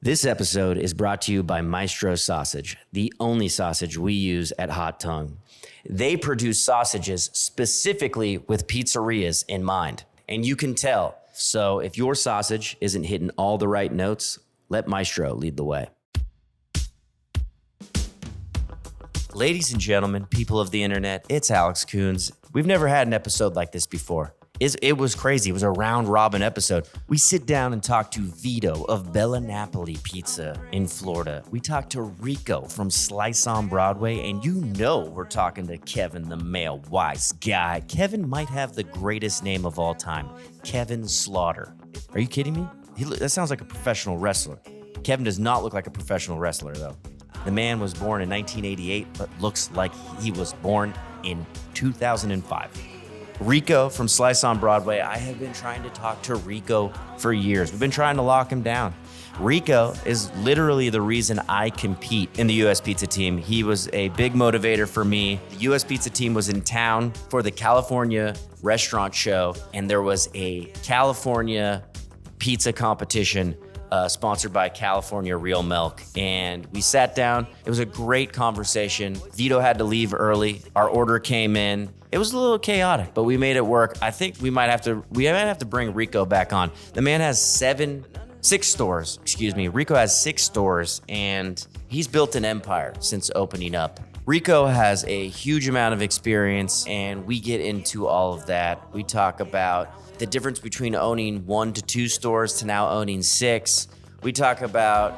This episode is brought to you by Maestro Sausage, the only sausage we use at Hot Tongue. They produce sausages specifically with pizzerias in mind, and you can tell. So if your sausage isn't hitting all the right notes, let Maestro lead the way. Ladies and gentlemen, people of the internet, it's Alex Koons. We've never had an episode like this before. It was crazy. It was a round robin episode. We sit down and talk to Vito of Bella Napoli Pizza in Florida. We talk to Rico from Slice on Broadway, and you know we're talking to Kevin, the male wise guy. Kevin might have the greatest name of all time, Kevin Slaughter. Are you kidding me? That sounds like a professional wrestler. Kevin does not look like a professional wrestler, though. The man was born in 1988, but looks like he was born in 2005. Rico from Slice on Broadway. I have been trying to talk to Rico for years. We've been trying to lock him down. Rico is literally the reason I compete in the U.S. Pizza team. He was a big motivator for me. The U.S. Pizza team was in town for the California restaurant show, and there was a California pizza competition sponsored by California Real Milk. And we sat down. It was a great conversation. Vito had to leave early. Our order came in. It was a little chaotic, but we made it work. I think we might have to bring Rico back on. The man has six stores. Rico has 6 stores, and he's built an empire since opening up. Rico has a huge amount of experience, and we get into all of that. We talk about the difference between owning 1 to 2 stores to now owning 6. We talk about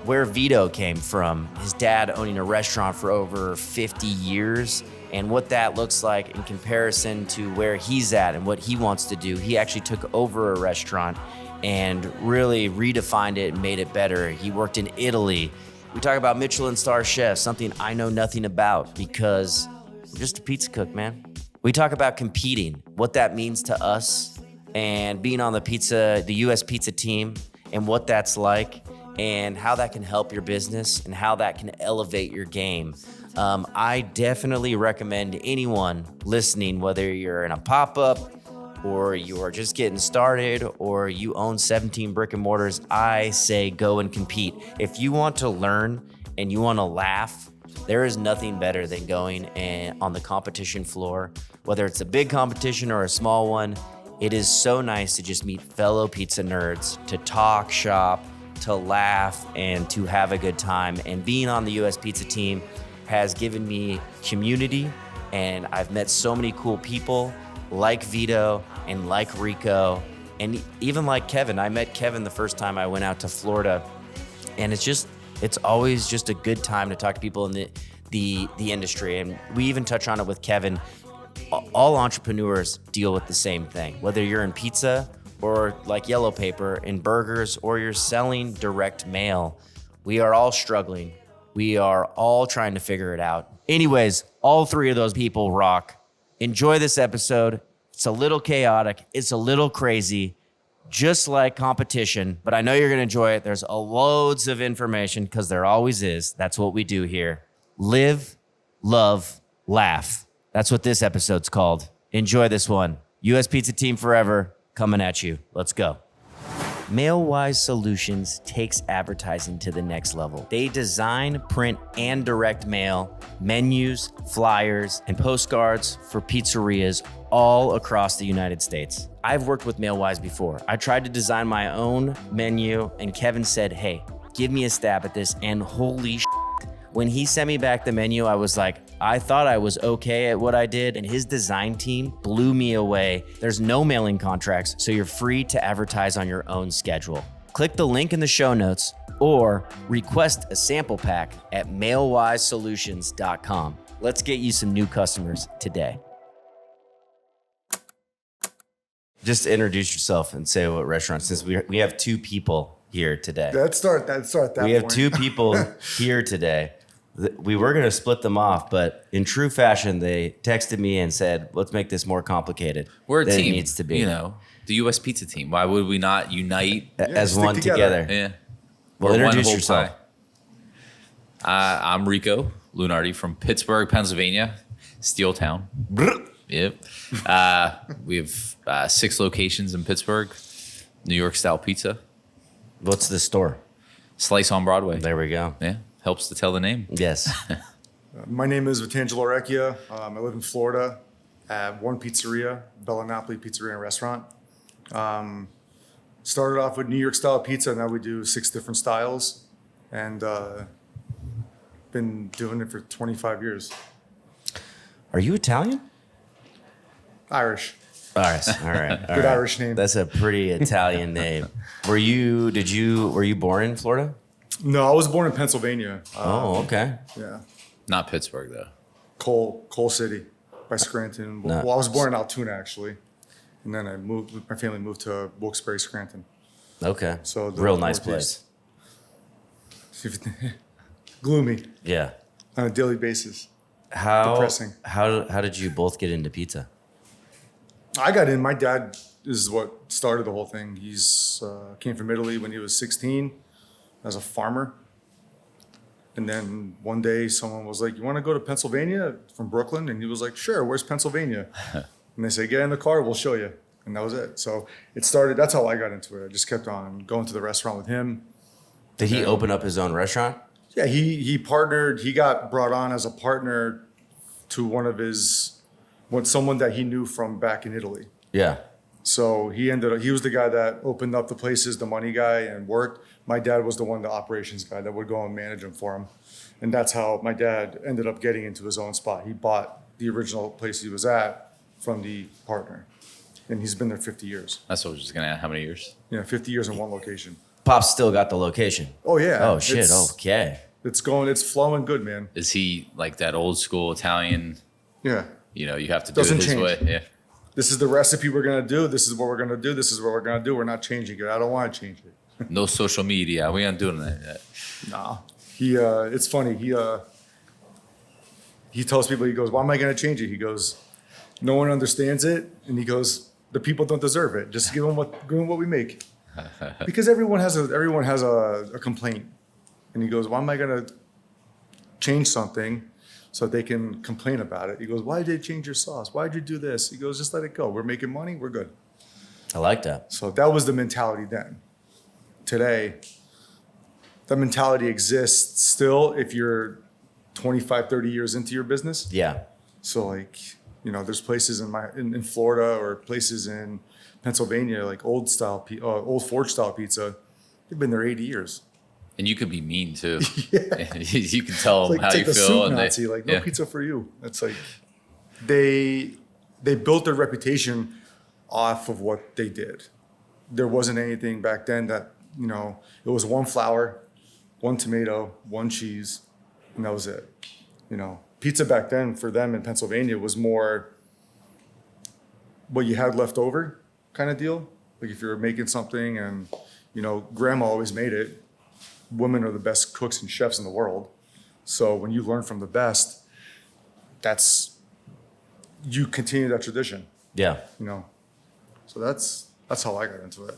where Vito came from, his dad owning a restaurant for over 50 years, and what that looks like in comparison to where he's at and what he wants to do. He actually took over a restaurant and really redefined it and made it better. He worked in Italy. We talk about Michelin star chefs, something I know nothing about because I'm just a pizza cook, man. We talk about competing, what that means to us, and being on the U.S. Pizza team, and what that's like, and how that can help your business, and how that can elevate your game. I definitely recommend anyone listening, whether you're in a pop-up, or you are just getting started, or you own 17 brick and mortars, I say go and compete. If you want to learn and you want to laugh, there is nothing better than going on the competition floor, whether it's a big competition or a small one. It is so nice to just meet fellow pizza nerds, to talk shop, to laugh, and to have a good time. And being on the U.S. Pizza team has given me community, and I've met so many cool people like Vito and like Rico, and even like Kevin. I met Kevin the first time I went out to Florida, and it's always just a good time to talk to people in the industry. And we even touch on it with Kevin. All entrepreneurs deal with the same thing, whether you're in pizza or like Yellow Paper in burgers, or you're selling direct mail. We are all struggling. We are all trying to figure it out. Anyways, all 3 of those people rock. Enjoy this episode. It's a little chaotic. It's a little crazy, just like competition, but I know you're going to enjoy it. There's loads of information because there always is. That's what we do here. Live, love, laugh. That's what this episode's called. Enjoy this one. U.S. Pizza Team Forever coming at you. Let's go. MailWise Solutions takes advertising to the next level. They design, print, and direct mail, menus, flyers, and postcards for pizzerias all across the United States. I've worked with MailWise before. I tried to design my own menu, and Kevin said, hey, give me a stab at this, and holy shit. When he sent me back the menu, I was like, I thought I was okay at what I did, and his design team blew me away. There's no mailing contracts, so you're free to advertise on your own schedule. Click the link in the show notes or request a sample pack at mailwisesolutions.com. Let's get you some new customers today. Just introduce yourself and say what restaurant, since we have 2 people here today. Let's start that. We have 2 people here today. We were going to split them off, but in true fashion, they texted me and said, let's make this more complicated. We're a than team. It needs to be. You know, the U.S. Pizza team. Why would we not unite as one together? Yeah. Well, introduce yourself. I'm Rico Lunardi from Pittsburgh, Pennsylvania, Steel Town. Yep. We have 6 locations in Pittsburgh, New York style pizza. What's the store? Slice on Broadway. There we go. Yeah, helps to tell the name. Yes. My name is Vito Recchia. I live in Florida. I have one pizzeria, Bella Napoli Pizzeria and Restaurant. Started off with New York style pizza. Now we do 6 different styles, and been doing it for 25 years. Are you Italian? Irish. All right. Good Irish name. That's a pretty Italian name. Were you born in Florida? No, I was born in Pennsylvania. Okay. Yeah. Not Pittsburgh, though. Coal City by Scranton. No. Well, I was born in Altoona, actually. And then my family moved to Wilkes-Barre, Scranton. Okay. So real nice place. Gloomy Yeah. on a daily basis. How Depressing. How did you both get into pizza? I got in. My dad is what started the whole thing. He's came from Italy when he was 16 as a farmer. And then one day someone was like, "You want to go to Pennsylvania from Brooklyn?" And he was like, "Sure, where's Pennsylvania?" And they say, "Get in the car, we'll show you." And that was it. So it started, that's how I got into it. I just kept on going to the restaurant with him. Did he open up his own restaurant? Yeah, he partnered, he got brought on as a partner to someone that he knew from back in Italy. Yeah. So he was the guy that opened up the places, the money guy, and worked. My dad was the operations guy that would go and manage them for him. And that's how my dad ended up getting into his own spot. He bought the original place he was at from the partner. And he's been there 50 years. That's what I was just going to ask. How many years? Yeah, 50 years in one location. Pop's still got the location. Oh, yeah. Oh, shit. Okay. It's flowing good, man. Is he like that old school Italian? Yeah. You know, you have to do Doesn't it his change. way. Yeah. This is the recipe we're going to do. This is what we're going to do. This is what we're going to do. We're not changing it. I don't want to change it. No social media. We aren't doing that yet. Nah. It's funny. He tells people, he goes, "Why am I going to change it?" He goes, "No one understands it." And he goes, "The people don't deserve it. Just give them what we make." Because everyone has a complaint. And he goes, "Why am I going to change something so they can complain about it?" He goes, "Why did they change your sauce? Why did you do this?" He goes, "Just let it go. We're making money. We're good." I like that. So that was the mentality then. Today, that mentality exists still if you're 25, 30 years into your business. Yeah. So like, there's places in Florida or places in Pennsylvania, like old Forge style pizza. They've been there 80 years. And you could be mean too. Yeah. You can tell them Like how take you the feel. soup And Nazi, like no yeah. pizza for you. That's like, they built their reputation off of what they did. There wasn't anything back then that, it was one flour, one tomato, one cheese, and that was it. Pizza back then for them in Pennsylvania was more what you had left over kind of deal. Like if you were making something and, grandma always made it. Women are the best cooks and chefs in the world. So when you learn from the best, you continue that tradition, Yeah. So that's how I got into it.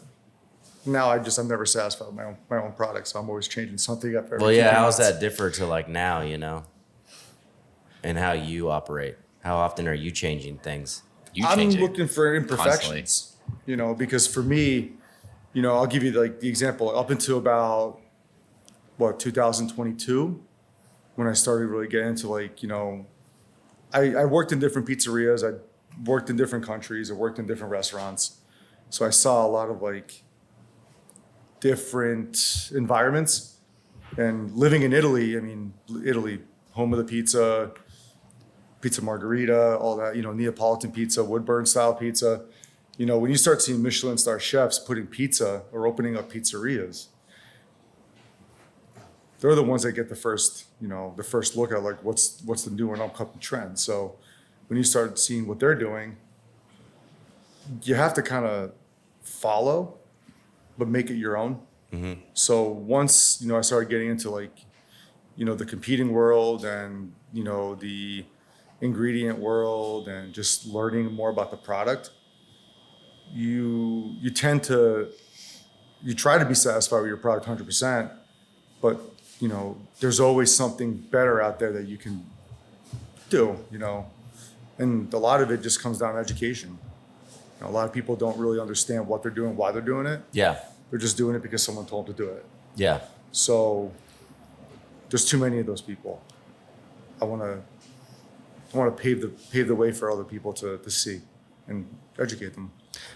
Now I'm never satisfied with my own product, so I'm always changing something up every Well, yeah. few How's months. that differ to like now, and how you operate? How often are you changing things? You I'm change it looking for constantly. imperfections, because for me, I'll give you like the example up until about 2022, when I started really getting into like, I worked in different pizzerias. I worked in different countries. I worked in different restaurants. So I saw a lot of like different environments. And living in Italy, Italy, home of the pizza margherita, all that, Neapolitan pizza, Woodburn style pizza. When you start seeing Michelin star chefs putting pizza or opening up pizzerias, they're the ones that get the first look at like what's the new and upcoming trend. So when you start seeing what they're doing, you have to kind of follow, but make it your own. Mm-hmm. So once, I started getting into like, the competing world and, the ingredient world and just learning more about the product, you try to be satisfied with your product 100%, but there's always something better out there that you can do, and a lot of it just comes down to education. A lot of people don't really understand what they're doing, why they're doing it. Yeah. They're just doing it because someone told them to do it. Yeah. So there's too many of those people. I want to pave the way for other people to see and educate them.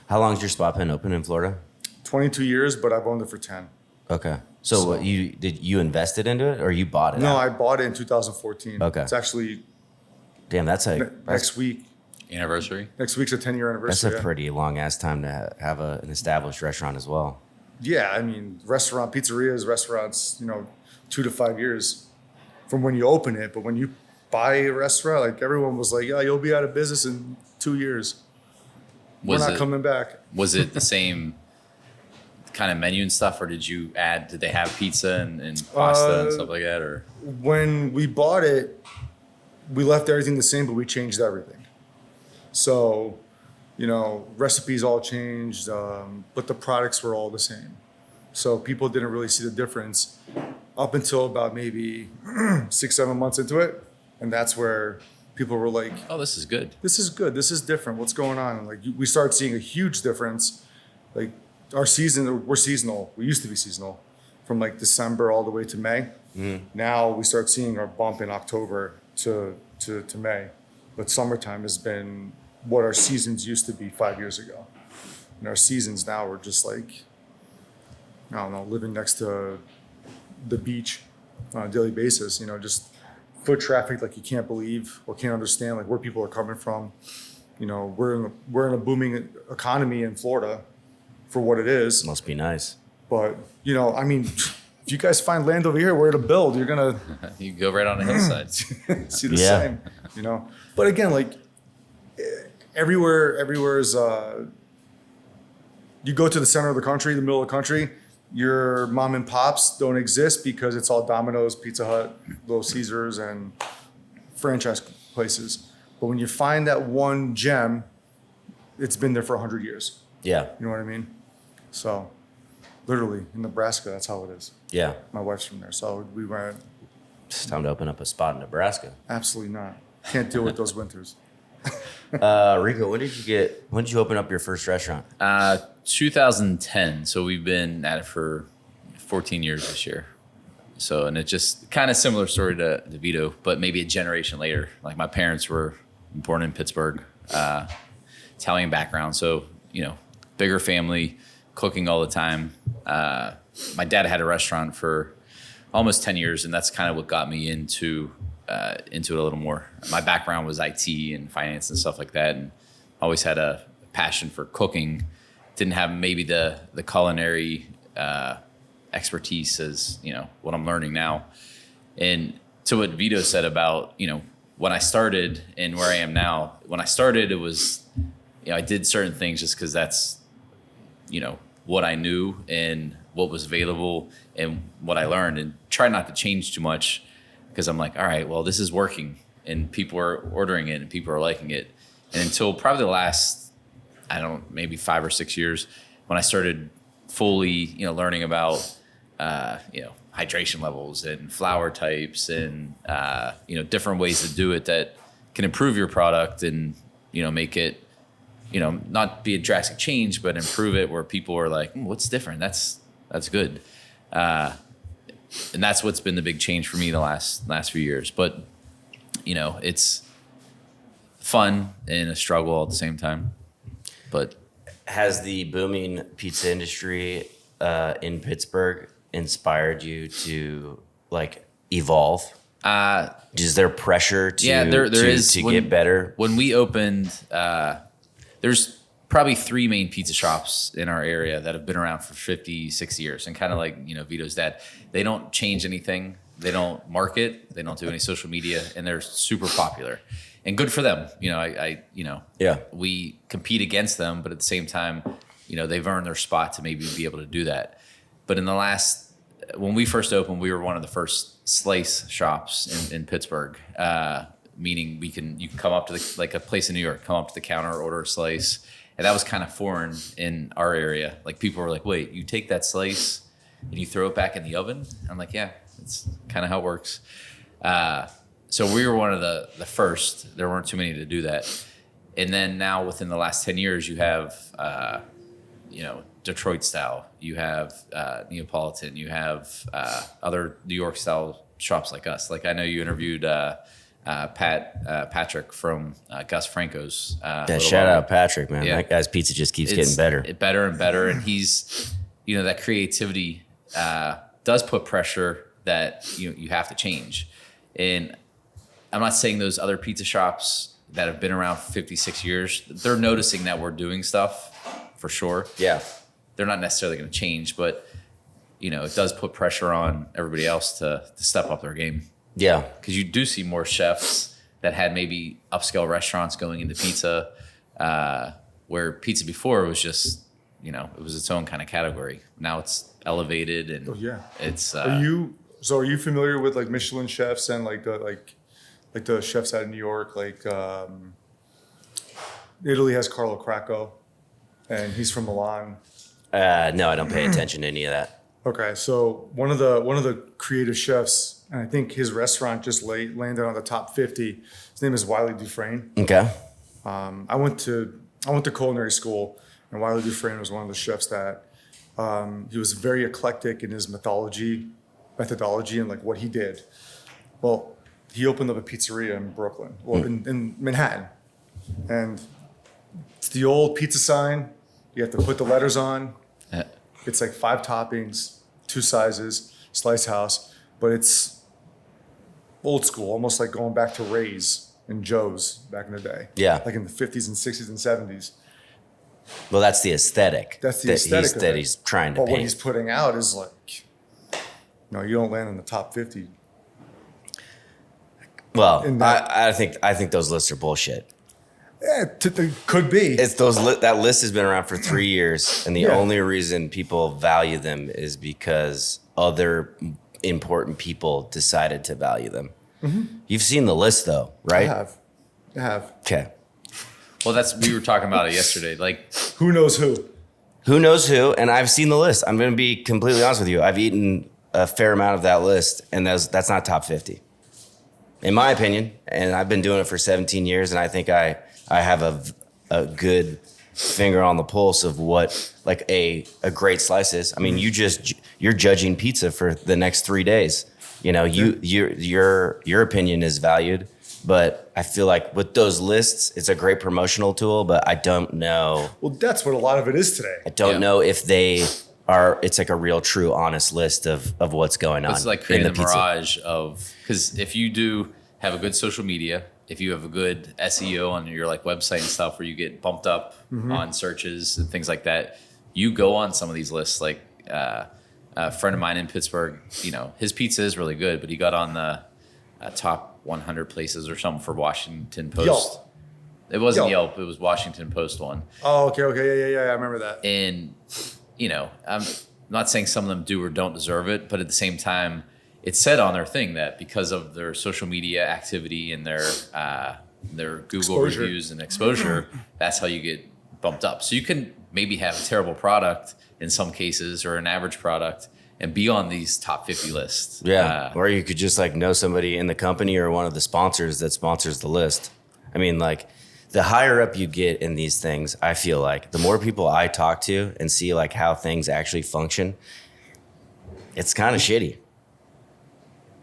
How long's your spot been open in Florida? 22 years, but I've owned it for 10. Okay. So what, you invested into it or you bought it? No, out? I bought it in 2014. Okay. It's actually Damn, that's next week. Anniversary. Next week's a 10-year that's anniversary. a pretty long ass time to have an established restaurant as well. Yeah, I mean, restaurants, 2 to 5 years from when you open it. But when you buy a restaurant, like everyone was like, yeah, you'll be out of business in 2 years. We're not coming back. Was it the same kind of menu and stuff, or did they have pizza and pasta and stuff like that? Or when we bought it, we left everything the same, but we changed everything. So, recipes all changed, but the products were all the same. So people didn't really see the difference up until about maybe 6-7 months into it. And that's where people were like, oh, this is good. This is good. This is different. What's going on? And like we started seeing a huge difference. Like we're seasonal. We used to be seasonal from like December all the way to May. Now we start seeing our bump in October to May. But summertime has been what our seasons used to be 5 years ago. And our seasons now are just like, I don't know, living next to the beach on a daily basis, just foot traffic like you can't believe or can't understand, like where people are coming from. We're in a booming economy in Florida for what it is. Must be nice. But, I mean, if you guys find land over here where to build, you're going to You go right on the hillside. see the same, But again, like everywhere is, you go to the center of the country, the middle of the country, your mom and pops don't exist because it's all Domino's, Pizza Hut, Little Caesars, and franchise places. But when you find that one gem, it's been there for 100 years. Yeah. You know what I mean? So, literally, in Nebraska, that's how it is. Yeah. My wife's from there. So we went, It's time to open up a spot in Nebraska. absolutely not. Can't deal with those winters. Rico, when did you open up your first restaurant? 2010. So we've been at it for 14 years this year. So, and it's just kind of similar story to Vito, but maybe a generation later. Like my parents were born in Pittsburgh, Italian background. So, bigger family, cooking all the time. My dad had a restaurant for almost 10 years, and that's kind of what got me into it a little more. My background was IT and finance and stuff like that, and always had a passion for cooking. Didn't have maybe the culinary expertise as what I'm learning now. And to what Vito said about when I started and where I am now. When I started, it was I did certain things just because that's what I knew and what was available and what I learned, and try not to change too much because I'm like, all right, well, this is working and people are ordering it and people are liking it. And until probably the last, maybe 5 or 6 years, when I started fully, learning about, hydration levels and flour types and, different ways to do it that can improve your product and, make it, not be a drastic change, but improve it where people are like, what's different? That's good. And that's what's been the big change for me the last few years. But, it's fun and a struggle all at the same time. But has the booming pizza industry in Pittsburgh inspired you to evolve? Is there pressure to there is to get better? When we opened, there's probably 3 main pizza shops in our area that have been around for 50, 60 years. And kind of like, Vito's dad, they don't change anything. They don't market. They don't do any social media, and they're super popular. And good for them. We compete against them, but at the same time, they've earned their spot to maybe be able to do that. But when we first opened, we were one of the first slice shops in Pittsburgh, meaning you can come up to like a place in New York, come up to the counter, order a slice. And that was kind of foreign in our area. Like people were like, wait, you take that slice and you throw it back in the oven? I'm like, yeah, it's kind of how it works. So we were one of the first. There weren't too many to do that. And then now within the last 10 years, you have, Detroit style, you have Neapolitan, you have other New York style shops like us. Like I know you interviewed Patrick from Gus Franco's. Shout out Patrick, man. Yeah. That guy's pizza just keeps getting better. Better and better. And he's, that creativity does put pressure that you have to change. And I'm not saying those other pizza shops that have been around for 56 years, they're noticing that we're doing stuff for sure. Yeah. They're not necessarily going to change, but it does put pressure on everybody else to step up their game. Yeah. Because you do see more chefs that had maybe upscale restaurants going into pizza, where pizza before was just, it was its own kind of category. Now it's elevated and it's. Are you familiar with like Michelin chefs and like the chefs out of New York? Like Italy has Carlo Cracco, and he's from Milan. No, I don't pay attention to any of that. Okay, so one of the creative chefs, and I think his restaurant just landed on the top 50. His name is Wiley Dufresne. Okay. I went to culinary school, and Wiley Dufresne was one of the chefs that he was very eclectic in his methodology, and like what he did. Well, he opened up a pizzeria in Brooklyn, or in Manhattan, and it's the old pizza sign. You have to put the letters on. It's like 5 toppings, 2 sizes, slice house, but it's old school, almost like going back to Ray's and Joe's back in the day. Yeah. Like in the 50s and 60s and 70s. Well, that's the aesthetic. That's the aesthetic that he's trying to But paint. what he's putting out is like, you don't land in the top 50. Well, I think those lists are bullshit. Yeah, could be. It's that list has been around for 3 years, and the only reason people value them is because other important people decided to value them. Mm-hmm. You've seen the list, though, right? I have. Okay. Well, we were talking about it yesterday. Like, who knows who? Who knows who? And I've seen the list. I'm going to be completely honest with you. I've eaten a fair amount of that list, and that's not top 50, in my opinion. And I've been doing it for 17 years, and I think I have a good finger on the pulse of what like a great slice is. I mean, you're judging pizza for the next 3 days. Your opinion is valued, but I feel like with those lists, it's a great promotional tool. But I don't know. Well, that's what a lot of it is today. I don't know if they are. It's like a real, true, honest list of what's going on. It's like creating the mirage of, because if you do have a good social media, if you have a good SEO on your like website and stuff where you get bumped up on searches and things like that, you go on some of these lists. Like a friend of mine in Pittsburgh, his pizza is really good, but he got on the top 100 places or something for Washington Post. Yelp. It wasn't Yelp. It was Washington Post one. Oh, okay. Yeah. I remember that. And, I'm not saying some of them do or don't deserve it, but at the same time, it said on their thing that because of their social media activity and their Google exposure. reviews and exposure, that's how you get bumped up. So you can maybe have a terrible product in some cases or an average product and be on these top 50 lists. Yeah. Or you could just like know somebody in the company or one of the sponsors that sponsors the list. I mean, like the higher up you get in these things, I feel like the more people I talk to and see like how things actually function, it's kind of shitty.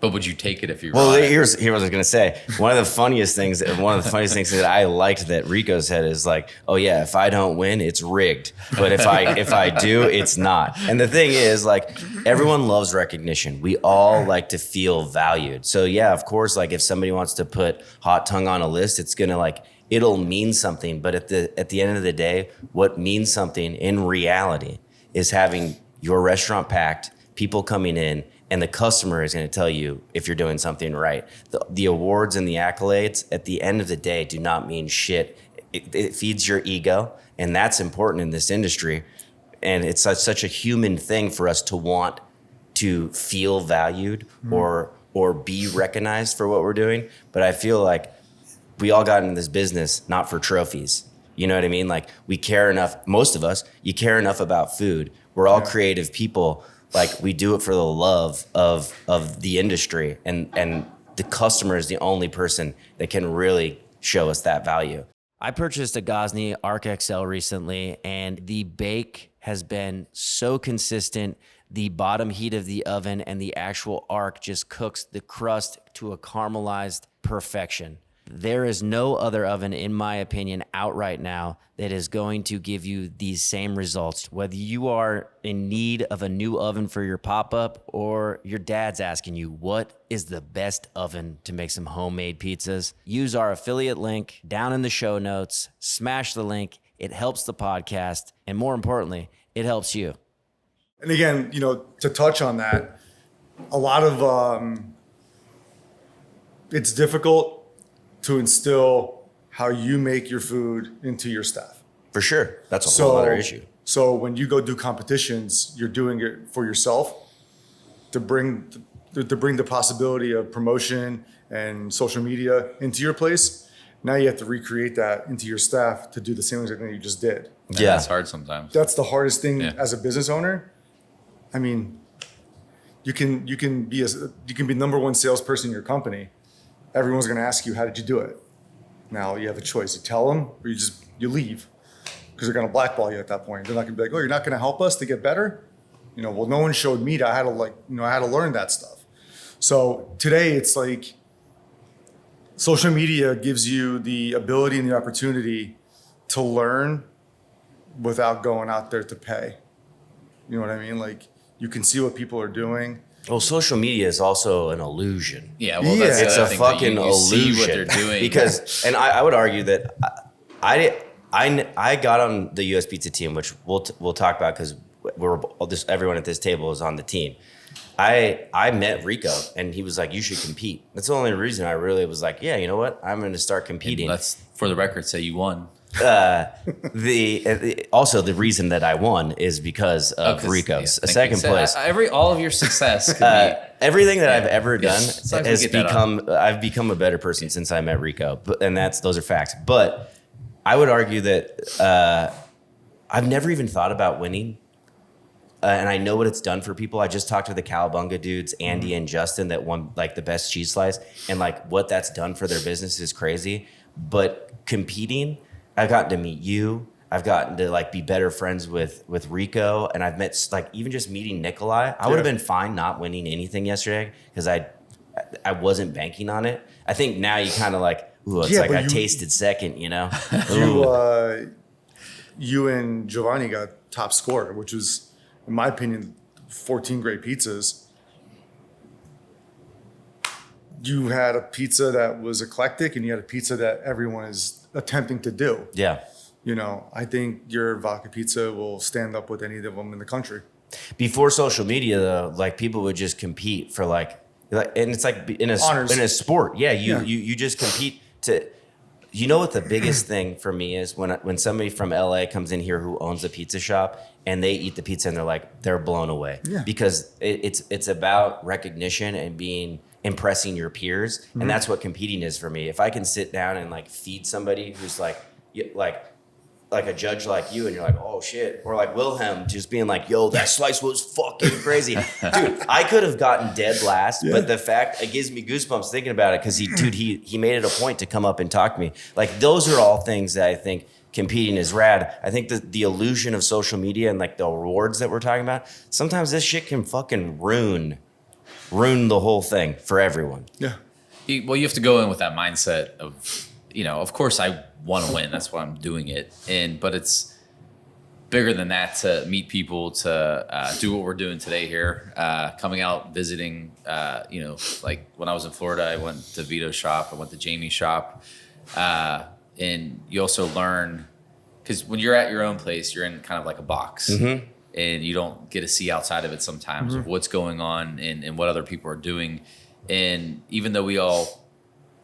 But would you take it if you were Well, on it? here's what I was gonna say. One of the funniest things that I liked that Rico said is like, oh yeah, if I don't win, it's rigged. But if I do, it's not. And the thing is, like, everyone loves recognition. We all like to feel valued. So yeah, of course, like if somebody wants to put Hot Tongue on a list, it's gonna like it'll mean something. But at the end of the day, what means something in reality is having your restaurant packed, people coming in, and the customer is going to tell you if you're doing something right. The awards and the accolades at the end of the day do not mean shit. It feeds your ego, and that's important in this industry. And it's such a human thing for us to want to feel valued or be recognized for what we're doing. But I feel like we all got into this business not for trophies. You know what I mean? Like we care enough, most of us, you care enough about food. We're all creative people. Like we do it for the love of the industry, and the customer is the only person that can really show us that value. I purchased a Gosney Arc XL recently, and the bake has been so consistent. The bottom heat of the oven and the actual arc just cooks the crust to a caramelized perfection. There is no other oven, in my opinion, out right now that is going to give you these same results. Whether you are in need of a new oven for your pop-up or your dad's asking you, what is the best oven to make some homemade pizzas? Use our affiliate link down in the show notes. Smash the link. It helps the podcast. And more importantly, it helps you. And again, to touch on that, a lot of it's difficult to instill how you make your food into your staff. For sure. That's a whole other issue. So when you go do competitions, you're doing it for yourself to bring the possibility of promotion and social media into your place. Now you have to recreate that into your staff to do the same exact thing you just did. Yeah, that's hard sometimes. That's the hardest thing as a business owner. I mean, you can be number one salesperson in your company. Everyone's going to ask you, how did you do it? Now you have a choice. You tell them or you leave because they're going to blackball you at that point. They're not going to be like, oh, you're not going to help us to get better? Well, no one showed me that. I had to learn that stuff. So today it's like social media gives you the ability and the opportunity to learn without going out there to pay. You know what I mean? Like you can see what people are doing. Well, social media is also an illusion. Yeah, well, that's it's a thing fucking you illusion. see what they're doing. Because, and I would argue that I got on the US Pizza team, which we'll talk about because everyone at this table is on the team. I met Rico and he was like, you should compete. That's the only reason I really was like, yeah, you know what? I'm going to start competing. And let's, for the record, say you won. Also the reason that I won is because of Rico's second place. All of your success could be everything that I've ever done has I've become a better person since I met Rico, and those are facts. But I would argue that I've never even thought about winning. And I know what it's done for people. I just talked to the Cowabunga dudes, Andy and Justin, that won like the best cheese slice, and like what that's done for their business is crazy. But competing, I've gotten to meet you. I've gotten to like be better friends with Rico, and I've met like even just meeting Nikolai. I would have been fine not winning anything yesterday because I wasn't banking on it. I think now you kind of like, ooh, it's like I tasted second, you know. You and Giovanni got top score, which was, in my opinion, 14 great pizzas. You had a pizza that was eclectic, and you had a pizza that everyone is attempting to do. Yeah. I think your vodka pizza will stand up with any of them in the country. Before social media, though, like people would just compete for like, and it's like in a sport. Yeah, you just compete to. You know what the biggest thing for me is when somebody from LA comes in here who owns a pizza shop and they eat the pizza and they're blown away because it's about recognition and impressing your peers, and that's what competing is for me. If I can sit down and like feed somebody who's like a judge like you, and you're like, oh shit, or like Wilhelm just being like, yo, that slice was fucking crazy. Dude, I could have gotten dead last, but the fact, it gives me goosebumps thinking about it because he made it a point to come up and talk to me. Like those are all things that I think competing is rad. I think the illusion of social media and like the rewards that we're talking about, sometimes this shit can fucking ruin the whole thing for everyone. Yeah. Well, you have to go in with that mindset of, of course I want to win. That's why I'm doing it. But it's bigger than that to meet people, to do what we're doing today here, coming out, visiting, like when I was in Florida, I went to Vito's shop, I went to Jamie's shop. And you also learn, because when you're at your own place, you're in kind of like a box. Mm-hmm. And you don't get to see outside of it sometimes of what's going on and what other people are doing. And even though we all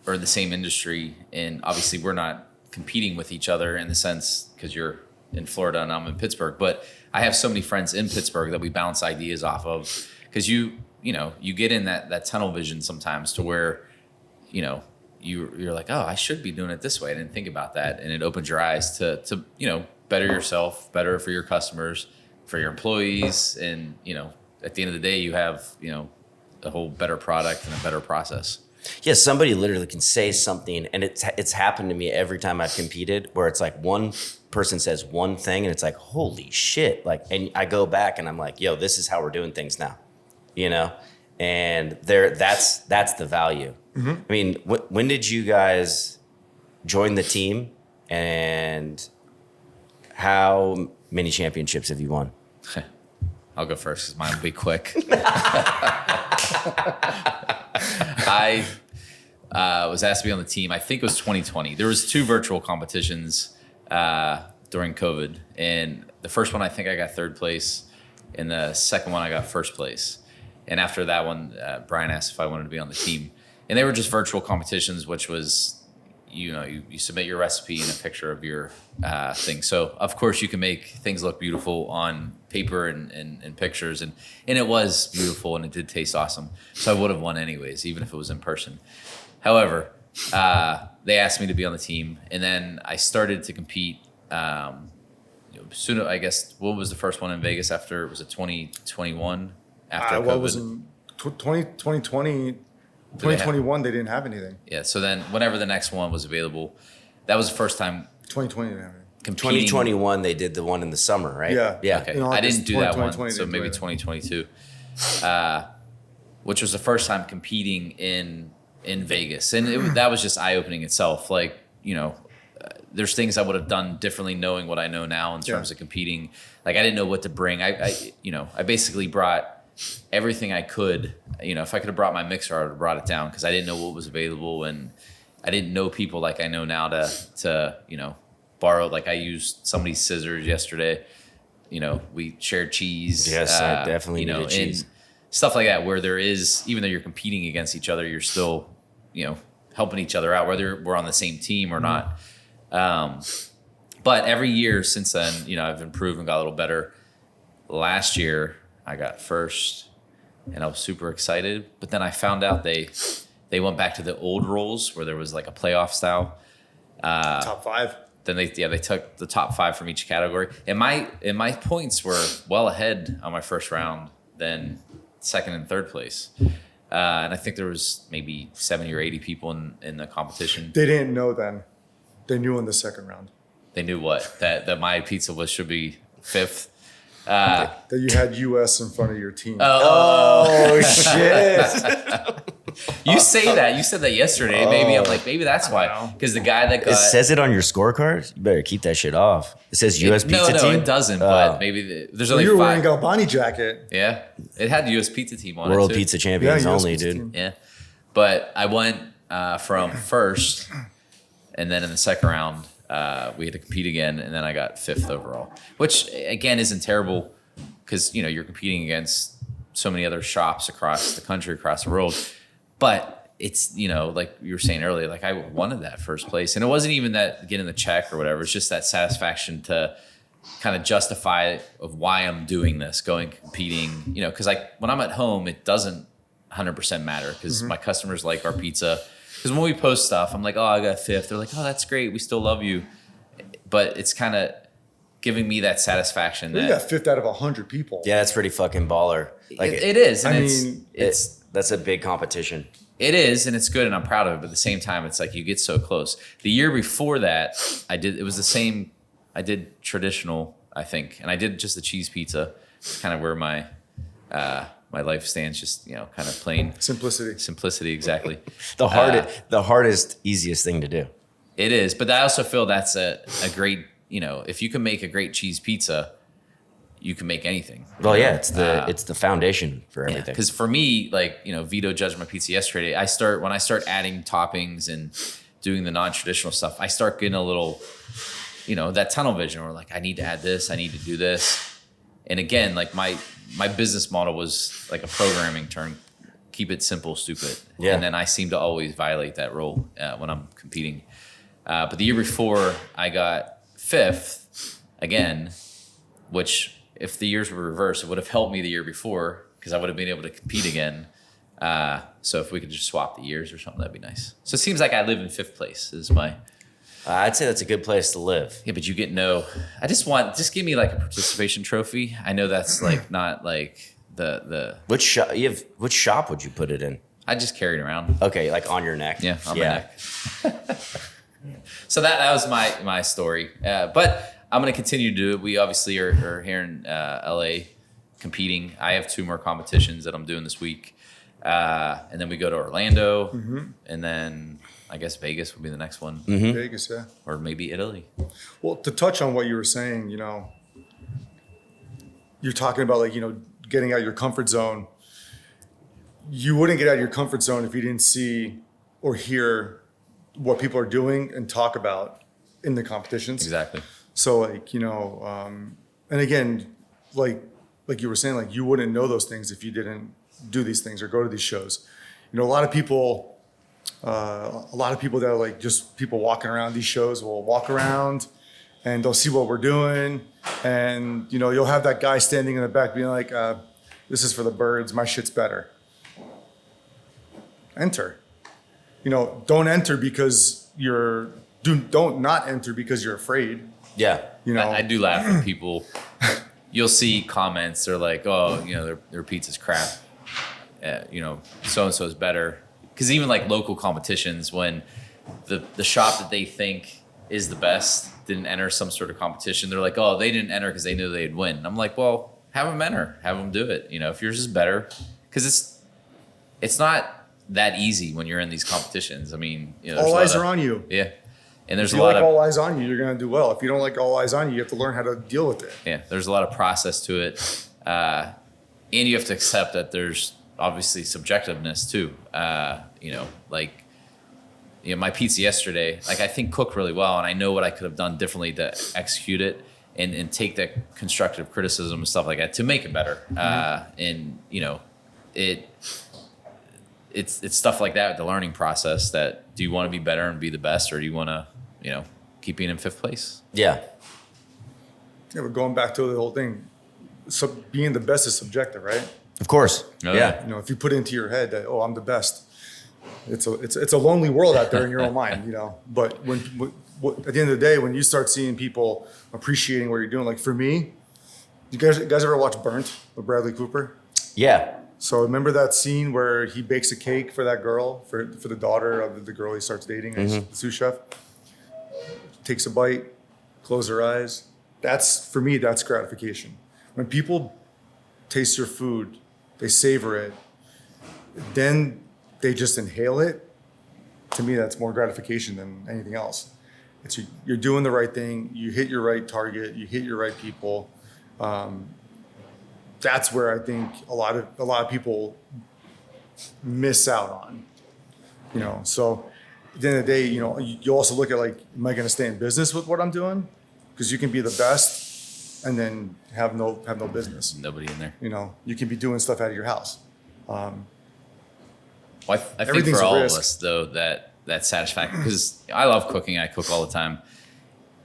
are in the same industry, and obviously we're not competing with each other in the sense because you're in Florida and I'm in Pittsburgh, but I have so many friends in Pittsburgh that we bounce ideas off of, because you get in that tunnel vision sometimes to where you're like, oh, I should be doing it this way. I didn't think about that, and it opens your eyes to better yourself, better for your customers, for your employees, and at the end of the day you have a whole better product and a better process. Yeah, somebody literally can say something, and it's happened to me every time I've competed, where it's like one person says one thing, and it's like, holy shit! Like, and I go back and I'm like, yo, this is how we're doing things now, you know. And that's the value. I mean, when did you guys join the team, and how many championships have you won? I'll go first because mine will be quick. I was asked to be on the team. I think it was 2020. There was 2 virtual competitions during COVID, and the first one I think I got 3rd place, and the second one I got 1st place. And after that one, Brian asked if I wanted to be on the team, and they were just virtual competitions, which was, you submit your recipe and a picture of your thing. So of course you can make things look beautiful on paper and pictures, and it was beautiful and it did taste awesome. So I would have won anyways, even if it was in person. However, they asked me to be on the team, and then I started to compete. Soon, I guess, what was the first one in Vegas after? Was it 2021 after COVID? What was in 2020? 2021, they didn't have anything. Yeah, so then whenever the next one was available, that was the first time 2020 didn't have anything. competing. 2021, they did the one in the summer, right? Yeah. Okay, In I August, didn't do that one, 2020 so they maybe did. 2022, which was the first time competing in Vegas, and that was just eye opening itself. Like, there's things I would have done differently knowing what I know now in terms of competing. Like, I didn't know what to bring. I basically brought everything I could. If I could have brought my mixer, I would have brought it down because I didn't know what was available, and I didn't know people like I know now to borrow. Like, I used somebody's scissors yesterday. We shared cheese. Yes, I definitely needed cheese. And stuff like that, where there is, even though you're competing against each other, you're still, helping each other out, whether we're on the same team or not. But every year since then, I've improved and got a little better. Last year, I got first, and I was super excited. But then I found out they went back to the old rules where there was like a playoff style. Top 5. Then they took the top 5 from each category, and my points were well ahead on my first round than 2nd and 3rd place. And I think there was maybe 70 or 80 people in the competition. They didn't know then. They knew in the second round. They knew what? That my pizza should be 5th. That you had US in front of your team. Oh shit! You say that. You said that yesterday. Maybe I'm like, maybe that's why. Because the guy that got It says it on your scorecard. You better keep that shit off. It says U.S. Pizza no, Team. it doesn't. But maybe there's only You were 5. wearing Galbani jacket. Yeah, it had the U.S. Pizza Team on World it too. Pizza Champions Yeah, US only, Pizza dude. Team. Yeah, but I went from first, and then in the second round, we had to compete again, and then I got 5th overall, which again isn't terrible because you're competing against so many other shops across the country, across the world. But it's like you were saying earlier, like I wanted that first place, and it wasn't even that getting the check or whatever. It's just that satisfaction to kind of justify of why I'm doing this, going competing. Because like when I'm at home, it doesn't 100% matter because my customers like our pizza. Because when we post stuff, I'm like, oh, I got 5th. They're like, oh, that's great. We still love you. But it's kind of giving me that satisfaction. You got 5th out of 100 people. Yeah, that's pretty fucking baller. Like it is. And I it's, mean, that's a big competition. It is, and it's good, and I'm proud of it. But at the same time, it's like you get so close. The year before that, it was the same. I did traditional, I think, and I did just the cheese pizza. It's kind of where my life stands, just kind of plain Simplicity. exactly. The hardest, easiest thing to do. It is, but I also feel that's a great. If you can make a great cheese pizza, you can make anything. Well, yeah, it's the foundation for everything. Because for me, like Vito judged my pizza yesterday. When I start adding toppings and doing the non-traditional stuff, I start getting a little, that tunnel vision where like I need to add this, I need to do this, and again, like my business model was like a programming term: keep it simple, stupid. Yeah. And then I seem to always violate that rule when I'm competing. But the year before, I got 5th again, which if the years were reversed, it would have helped me the year before because I would have been able to compete again. So if we could just swap the years or something, that'd be nice. So it seems like I live in 5th place is my. I'd say that's a good place to live. Yeah, but you get no. I just give me like a participation trophy. I know that's like not like the. Which shop would you put it in? I just carry it around. Okay, like on your neck. Yeah, on my neck. So that was my story. But I'm going to continue to do it. We obviously are here in LA competing. I have 2 more competitions that I'm doing this week. And then we go to Orlando, and then I guess Vegas would be the next one. Vegas, yeah. Or maybe Italy. Well, to touch on what you were saying, you're talking about like, getting out of your comfort zone. You wouldn't get out of your comfort zone if you didn't see or hear what people are doing and talk about in the competitions. Exactly. So like, and again, like you were saying, like you wouldn't know those things if you didn't do these things or go to these shows. A lot of people that are like just people walking around these shows will walk around and they'll see what we're doing. And, you'll have that guy standing in the back being like, this is for the birds. My shit's better. Enter. Don't enter because don't not enter because you're afraid. Yeah. I do laugh when people, you'll see comments. They're like, oh, their pizza's crap. So-and-so is better. Because even like local competitions, when the shop that they think is the best didn't enter some sort of competition, they're like, oh, they didn't enter because they knew they'd win. And I'm like, well, have them enter. Have them do it. If yours is better. Because it's not that easy when you're in these competitions. I mean, all eyes are on you. Yeah. And there's if you all eyes on you, you're going to do well. If you don't like all eyes on you, you have to learn how to deal with it. Yeah. There's a lot of process to it. And you have to accept that there's obviously subjectiveness too. My pizza yesterday, like I think cooked really well, and I know what I could have done differently to execute it and take that constructive criticism and stuff like that to make it better. It's stuff like that, the learning process. That do you want to be better and be the best, or do you want to keep being in 5th place? Yeah. Yeah, but going back to the whole thing, so being the best is subjective, right? Of course. Oh, yeah. If you put it into your head that, oh, I'm the best, it's a lonely world out there in your own mind, But when at the end of the day, when you start seeing people appreciating what you're doing, like for me, you guys ever watch Burnt with Bradley Cooper? Yeah. So remember that scene where he bakes a cake for that girl, for the daughter of the girl he starts dating, the sous chef? Takes a bite, close her eyes. For me, that's gratification. When people taste your food, they savor it, then they just inhale it. To me, that's more gratification than anything else. You're doing the right thing. You hit your right target. You hit your right people. That's where I think a lot of people miss out on. So at the end of the day, you also look at like, am I going to stay in business with what I'm doing? Because you can be the best and then have no business. Nobody in there. You can be doing stuff out of your house. I think for all of us though, that satisfaction, because I love cooking. I cook all the time,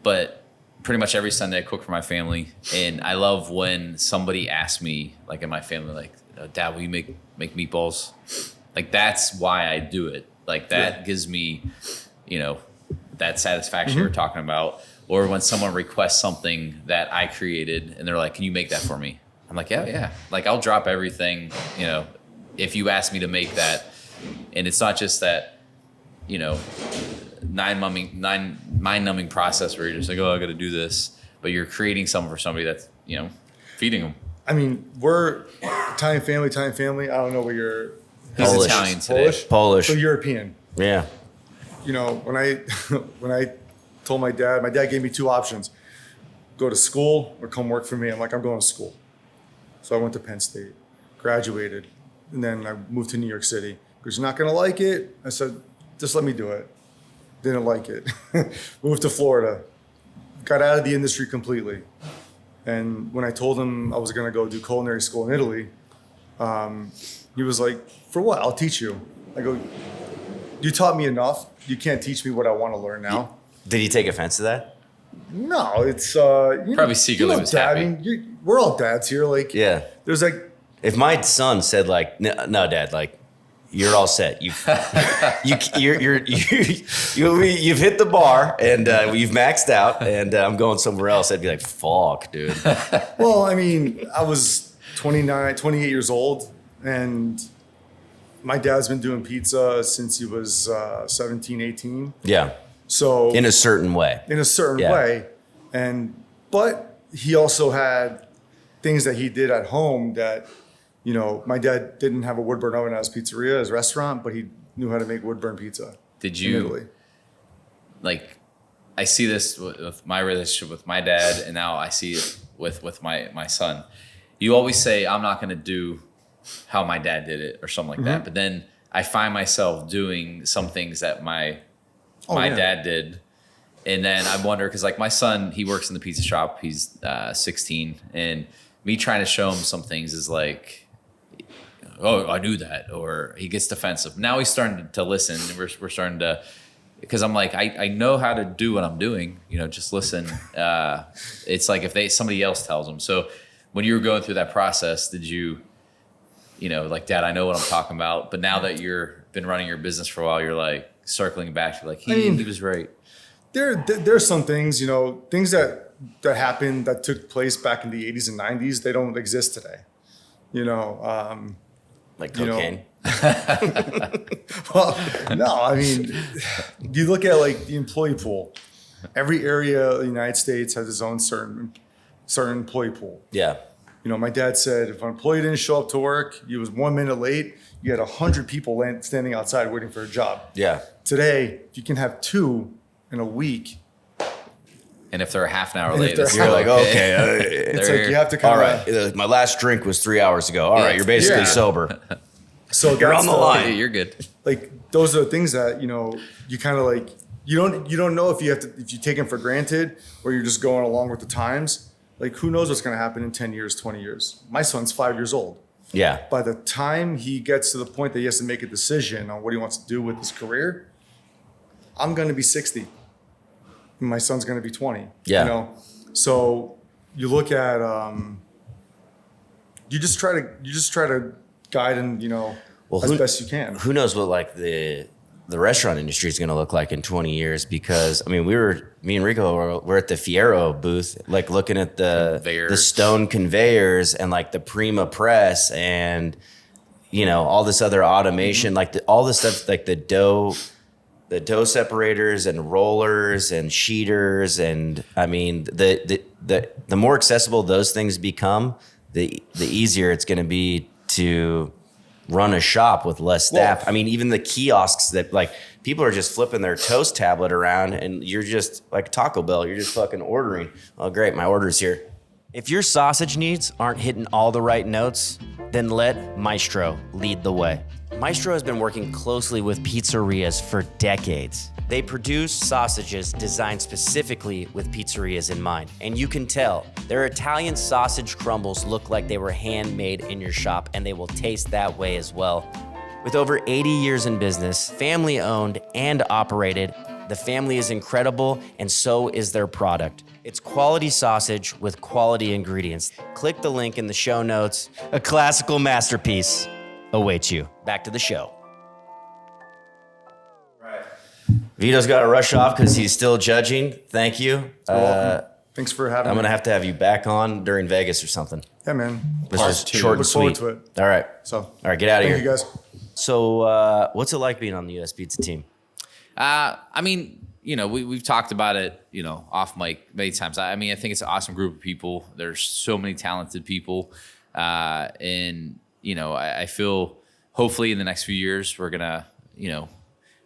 but pretty much every Sunday I cook for my family. And I love when somebody asks me, like in my family, like, Dad, will you make meatballs? Like, that's why I do it. Like that gives me, that satisfaction you're talking about. Or when someone requests something that I created and they're like, can you make that for me? I'm like, yeah. Like I'll drop everything, if you ask me to make that. And it's not just that, mind-numbing process where you're just like, oh, I got to do this. But you're creating something for somebody that's, feeding them. I mean, we're Italian family. I don't know where you're. He's Polish. Italian today. Polish. So European. Yeah. When I told my dad gave me 2 options: go to school or come work for me. I'm like, I'm going to school. So I went to Penn State, graduated, and then I moved to New York City. Because you're not going to like it. I said, just let me do it. Didn't like it. Moved to Florida. Got out of the industry completely. And when I told him I was going to go do culinary school in Italy, he was like, for what? I'll teach you. I go, you taught me enough. You can't teach me what I want to learn now. Did he take offense to that? No, it's Probably secretly was dad, happy. I mean, we're all dads here. Like, Yeah. there's like, If my son said like, no, Dad, like, you're all set. You've hit the bar and you've maxed out, and I'm going somewhere else. I'd be like, fuck, dude. well, I mean, I was 28 years old, and my dad's been doing pizza since he was 17, 18. Yeah. So In a certain way. way. But he also had things that he did at home that, my dad didn't have a wood burn oven at his pizzeria, his restaurant, but he knew how to make wood burn pizza. Did in you Italy. like? I see this with my relationship with my dad, and now I see it with my son. You always say, "I'm not going to do how my dad did it," or something like that. But then I find myself doing some things that my dad did. And then I wonder, because like my son, he works in the pizza shop. He's 16. And me trying to show him some things is like, oh, I knew that. Or he gets defensive. Now he's starting to listen. And we're starting to, because I'm like, I know how to do what I'm doing. Just listen. It's like if somebody else tells him. So when you were going through that process, did you, like, Dad, I know what I'm talking about. But now that you've been running your business for a while, you're like circling back. You're like, he was right. There's some things, things that happened that took place back in the 80s and 90s. They don't exist today. Like cocaine. Well, no, I mean, you look at like the employee pool. Every area of the United States has its own certain employee pool. Yeah. My dad said if an employee didn't show up to work, he was 1 minute late, you had 100 people standing outside waiting for a job. Yeah. Today, you can have 2 in a week. And if they're a half an hour late, You're like, okay. It's like you have to kind of. All right. My last drink was 3 hours ago. All right. You're basically sober. So You're on the line. You're good. Like those are the things that, you kind of like, you don't know if you take them for granted or you're just going along with the times. Like who knows what's going to happen in 10 years, 20 years. My son's 5 years old. Yeah. By the time he gets to the point that he has to make a decision on what he wants to do with his career, I'm going to be 60. My son's going to be 20. Yeah. So you look at, you just try to guide and, as best you can. Who knows what like the restaurant industry is going to look like in 20 years? Because I mean, me and Rico were at the Fiero booth, like looking at the stone conveyors and like the Prima press and, all this other automation, like all the stuff, like the dough separators and rollers and sheeters. And I mean, the more accessible those things become, the easier it's going to be to run a shop with less staff. Well, I mean, even the kiosks that like people are just flipping their toast tablet around and you're just like Taco Bell, you're just fucking ordering. Oh, great. My order's here. If your sausage needs aren't hitting all the right notes, then let Maestro lead the way. Maestro has been working closely with pizzerias for decades. They produce sausages designed specifically with pizzerias in mind. And you can tell, their Italian sausage crumbles look like they were handmade in your shop, and they will taste that way as well. With over 80 years in business, family owned and operated, the family is incredible, and so is their product. It's quality sausage with quality ingredients. Click the link in the show notes. A classical masterpiece awaits you. Back to the show. Vito's got to rush off because he's still judging. Thank you. You're welcome. Thanks for having me. I'm going to have you back on during Vegas or something. Yeah, man. Just short and Look forward sweet. to it. All right. So, all right, get out of here. Thank you, guys. So what's it like being on the U.S. Pizza team? I mean, we've talked about it, off mic many times. I mean, I think it's an awesome group of people. There's so many talented people. And, I feel hopefully in the next few years, we're going to,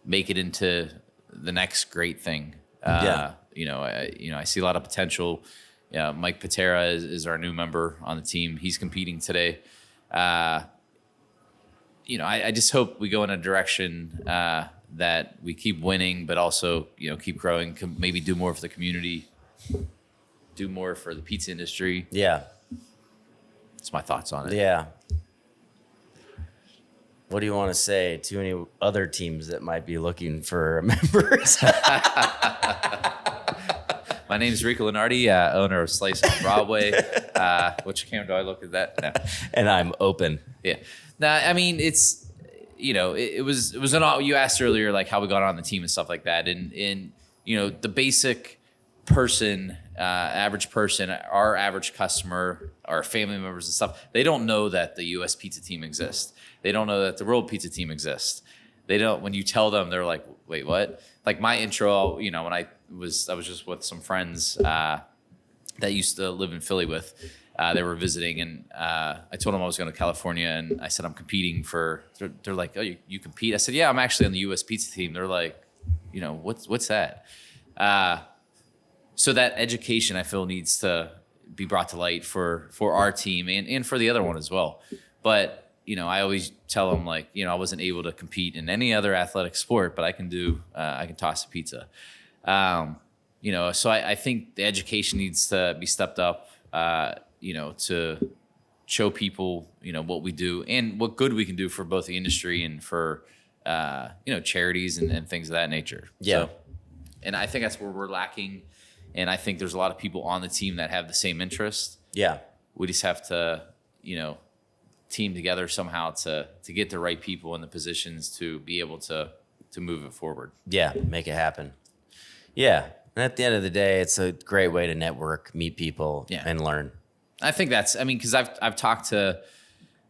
make it into the next great thing. I see a lot of potential. Mike Patera is our new member on the team. He's competing today. I just hope we go in a direction that we keep winning, but also, keep growing, maybe do more for the community, do more for the pizza industry. Yeah. That's my thoughts on it. Yeah. What do you want to say to any other teams that might be looking for members? My name is Rico Lunardi, owner of Slice on Broadway. Which camera do I look at that? No. And I'm open. Yeah. Now, I mean, it's, it was you asked earlier, like how we got on the team and stuff like that. And the basic person, average person, our average customer, our family members and stuff, they don't know that the U.S. pizza team exists. They don't know that the world pizza team exists. They don't. When you tell them, they're like, "Wait, what?" Like my intro, when I was just with some friends that used to live in Philly with. They were visiting, and I told them I was going to California, and I said I'm competing for. They're like, "Oh, you compete?" I said, "Yeah, I'm actually on the U.S. pizza team." They're like, what's that? So that education, I feel, needs to be brought to light for our team and for the other one as well. But I always tell them, like, I wasn't able to compete in any other athletic sport, but I can toss a pizza. So I think the education needs to be stepped up. To show people, what we do and what good we can do for both the industry and for, charities and things of that nature. Yeah. So, and I think that's where we're lacking. And I think there's a lot of people on the team that have the same interest. Yeah. We just have to, team together somehow to get the right people in the positions to be able to move it forward. Yeah. Make it happen. Yeah. And at the end of the day, it's a great way to network, meet people, and learn. I think because I've talked to,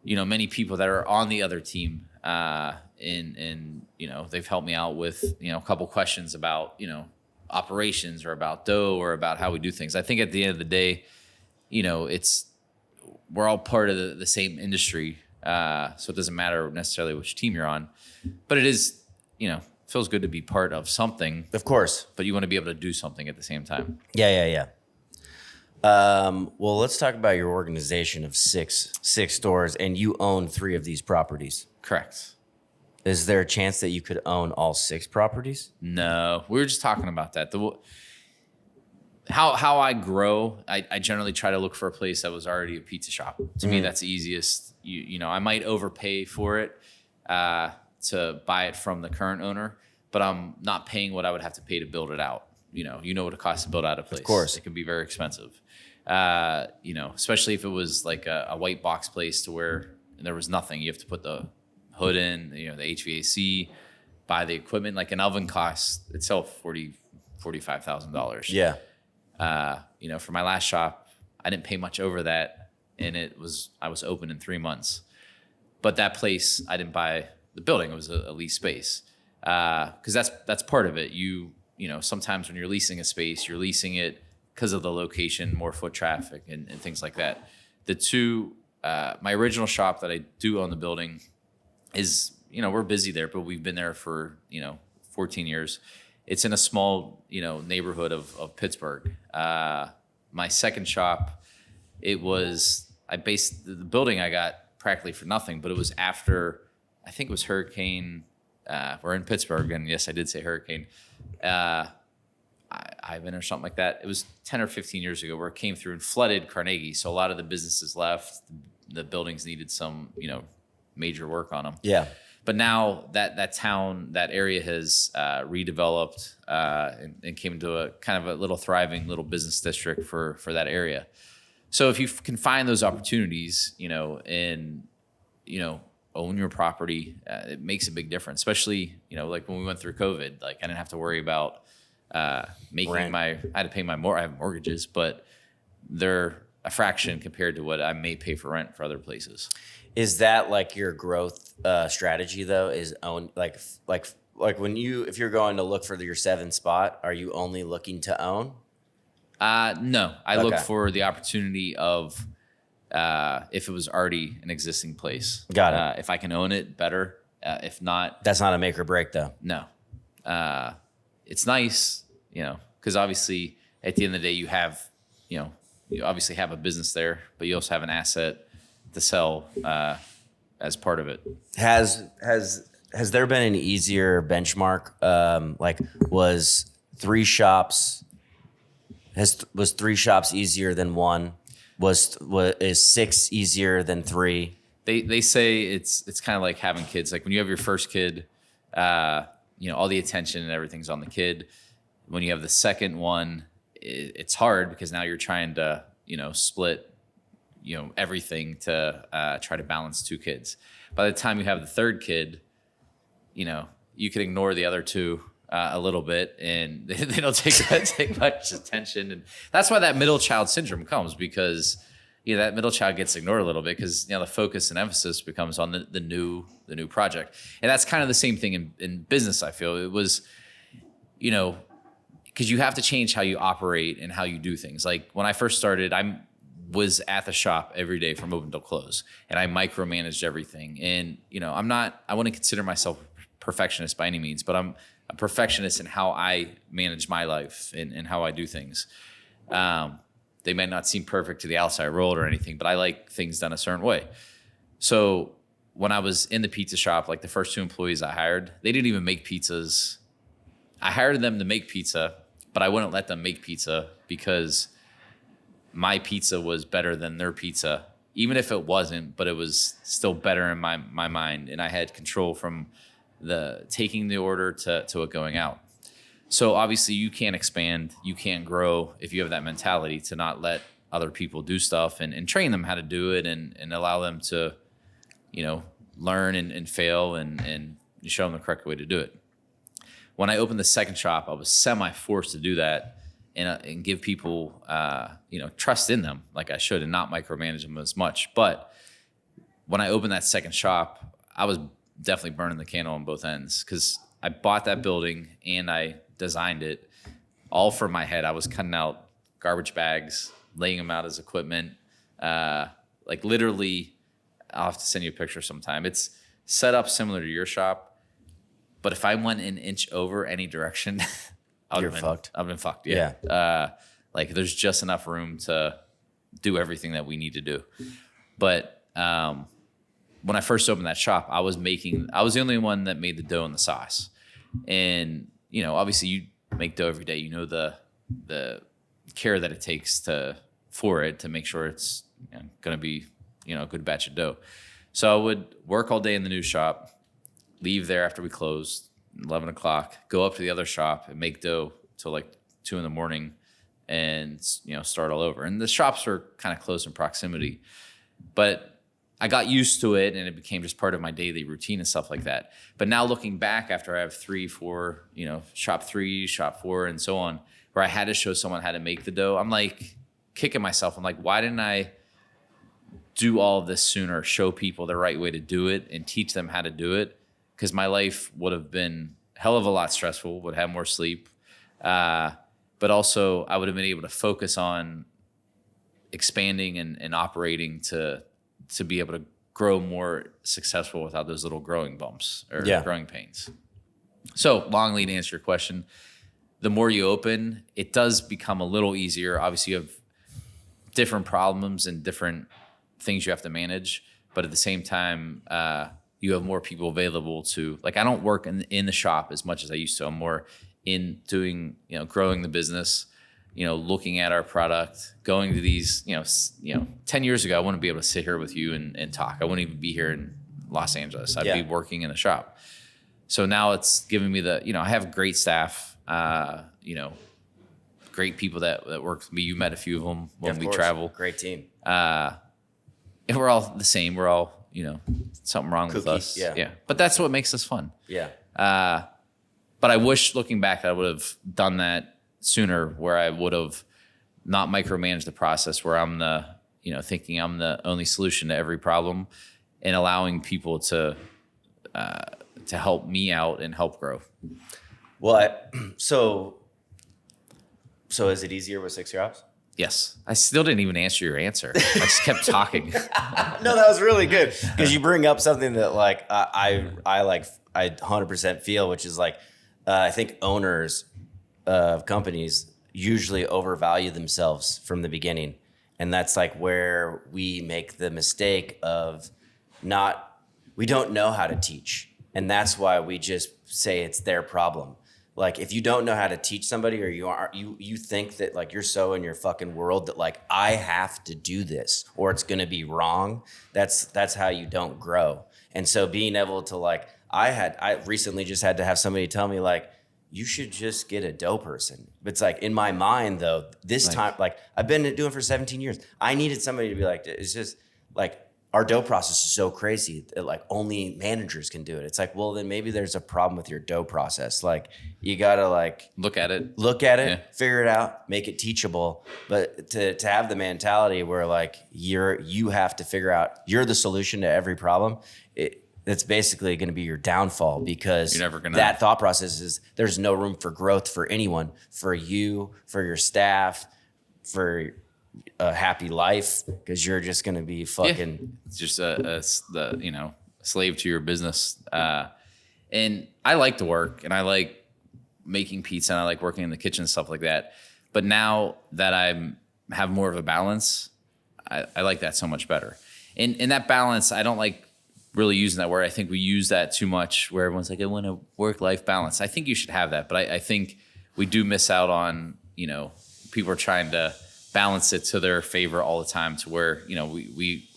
many people that are on the other team, and they've helped me out with, a couple questions about, operations or about dough or about how we do things. I think at the end of the day, we're all part of the same industry, so it doesn't matter necessarily which team you're on, but it is, feels good to be part of something. Of course. But you want to be able to do something at the same time. Yeah. Well, let's talk about your organization of six stores, and you own 3 of these properties. Correct. Is there a chance that you could own all 6 properties? No, we were just talking about that. How I grow, I generally try to look for a place that was already a pizza shop. To me, that's the easiest. I might overpay for it to buy it from the current owner, but I'm not paying what I would have to pay to build it out. You know what it costs to build out a place. Of course. It can be very expensive. Especially if it was like a white box place to where there was nothing. You have to put the hood in, the HVAC, buy the equipment. Like an oven costs itself $45,000. Yeah. For my last shop, I didn't pay much over that, and I was open in 3 months. But that place, I didn't buy the building. It was a lease space. Because that's part of it. Sometimes when you're leasing a space, you're leasing it because of the location, more foot traffic and things like that. The two, my original shop that I do own the building is, we're busy there, but we've been there for, 14 years. It's in a small, neighborhood of Pittsburgh. My second shop, I based the building I got practically for nothing, but it was after, I think it was Hurricane, we're in Pittsburgh, and yes, I did say hurricane, Ivan or something like that. It was 10 or 15 years ago where it came through and flooded Carnegie. So a lot of the businesses left. The buildings needed some, major work on them. Yeah. But now that town, that area has redeveloped and came into a kind of a little thriving little business district for that area. So if you can find those opportunities, and, own your property, it makes a big difference, especially, like when we went through COVID, like I didn't have to worry about making Rent. I had to pay I have mortgages, but they're a fraction compared to what I may pay for rent for other places. Is that like your growth strategy though? Is own like if you're going to look for your 7th spot, are you only looking to own? No, I look Okay. for the opportunity of if it was already an existing place. Got it. If I can own it, better. If not, That's not a make or break though. no. It's nice, because obviously at the end of the day, you have, you obviously have a business there, but you also have an asset to sell as part of it. Has there been an easier benchmark? Was 3 shops easier than 1? Is 6 easier than 3? They say it's kind of like having kids. Like when you have your first kid, all the attention and everything's on the kid. When you have the second one, it's hard because now you're trying to, split, everything to try to balance 2 kids. By the time you have the third kid, you can ignore the other 2 a little bit, and they don't take much attention, and that's why that middle child syndrome comes, because that middle child gets ignored a little bit because the focus and emphasis becomes on the new project, and that's kind of the same thing in business. I feel it was, because you have to change how you operate and how you do things. Like when I first started, I was at the shop every day from open till close, and I micromanaged everything. And I wouldn't consider myself a perfectionist by any means, but I'm a perfectionist in how I manage my life and how I do things. They may not seem perfect to the outside world or anything, but I like things done a certain way. So when I was in the pizza shop, like the first 2 employees I hired, they didn't even make pizzas. I hired them to make pizza, but I wouldn't let them make pizza because my pizza was better than their pizza, even if it wasn't, but it was still better in my mind. And I had control from the taking the order to it going out. So obviously you can't expand, you can't grow if you have that mentality to not let other people do stuff and train them how to do it and allow them to, learn and fail and show them the correct way to do it. When I opened the second shop, I was semi-forced to do that and give people, trust in them like I should and not micromanage them as much. But when I opened that second shop, I was definitely burning the candle on both ends because I bought that building and I designed it all from my head. I was cutting out garbage bags, laying them out as equipment. Like literally, I'll have to send you a picture sometime. It's set up similar to your shop, but if I went an inch over any direction, You're fucked. I've been fucked. Yeah. Like there's just enough room to do everything that we need to do. But when I first opened that shop, I was the only one that made the dough and the sauce. And, obviously you make dough every day. The care that it takes for it to make sure it's going to be, a good batch of dough. So I would work all day in the new shop, leave there after we closed, 11 o'clock, go up to the other shop and make dough till like 2 a.m. and, start all over. And the shops are kind of close in proximity, but I got used to it and it became just part of my daily routine and stuff like that. But now looking back after I have 3, 4, shop 3, shop 4, and so on, where I had to show someone how to make the dough, I'm like kicking myself. I'm like, why didn't I do all of this sooner, show people the right way to do it and teach them how to do it? Because my life would have been a hell of a lot stressful, would have more sleep. But also I would have been able to focus on expanding and operating to be able to grow more successful without those little growing bumps or growing pains. So long lead to answer your question. The more you open, it does become a little easier. Obviously you have different problems and different things you have to manage, but at the same time, you have more people available to, like, I don't work in the shop as much as I used to. I'm more in doing, growing the business, looking at our product, going to these, 10 years ago, I wouldn't be able to sit here with you and talk. I wouldn't even be here in Los Angeles. I'd be working in the shop. So now it's giving me I have great staff, great people that work with me. You met a few of them when we travel. Great team. And we're all the same. We're all, something wrong with us. Yeah. But that's what makes us fun. Yeah. But I wish looking back, I would have done that sooner, where I would have not micromanaged the process, where I'm thinking I'm the only solution to every problem, and allowing people to help me out and help grow. Well, so is it easier with 6 shops? Yes. I still didn't even answer your answer. I just kept talking. No, that was really good because you bring up something that like I 100% feel, which is like I think owners of companies usually overvalue themselves from the beginning, and that's like where we make the mistake of we don't know how to teach, and that's why we just say it's their problem. Like if you don't know how to teach somebody, or you think that like you're so in your fucking world that like I have to do this or it's gonna be wrong, that's how you don't grow. And so being able to like I recently just had to have somebody tell me like you should just get a dough person. But it's like in my mind though, this time like I've been doing it for 17 years. I needed somebody to be like, it's just like our dough process is so crazy that like only managers can do it. It's like, well, then maybe there's a problem with your dough process. Like you gotta like Look at it. yeah. Figure it out, make it teachable. But to have the mentality where like you have to figure out you're the solution to every problem, that's basically going to be your downfall, because you're never gonna, that thought process is there's no room for growth for anyone, for you, for your staff, for a happy life, because you're just going to be fucking it's just the slave to your business. And I like to work, and I like making pizza, and I like working in the kitchen and stuff like that. But now that I have more of a balance, I like that so much better. And that balance, I don't like really using that word. I think we use that too much, where everyone's like, I want a work-life balance. I think you should have that, but I think we do miss out on, people are trying to balance it to their favor all the time, to where, we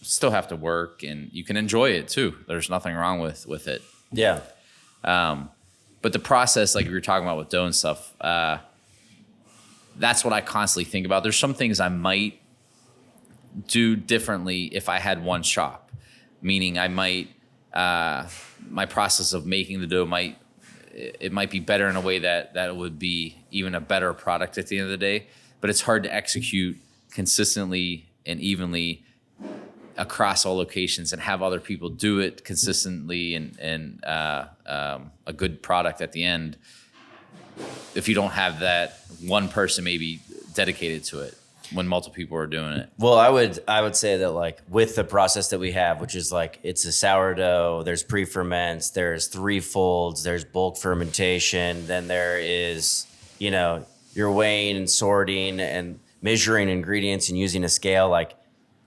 still have to work, and you can enjoy it too. There's nothing wrong with it. Yeah. But the process, like we were talking about with dough and stuff, that's what I constantly think about. There's some things I might do differently if I had one shop, meaning I might, my process of making the dough might be better in a way that it would be even a better product at the end of the day. But it's hard to execute consistently and evenly across all locations and have other people do it consistently and a good product at the end if you don't have that one person maybe dedicated to it when multiple people are doing it. Well, I would say that like with the process that we have, which is like it's a sourdough, there's pre-ferments, there's 3 folds, there's bulk fermentation, then there is, you're weighing and sorting and measuring ingredients and using a scale. Like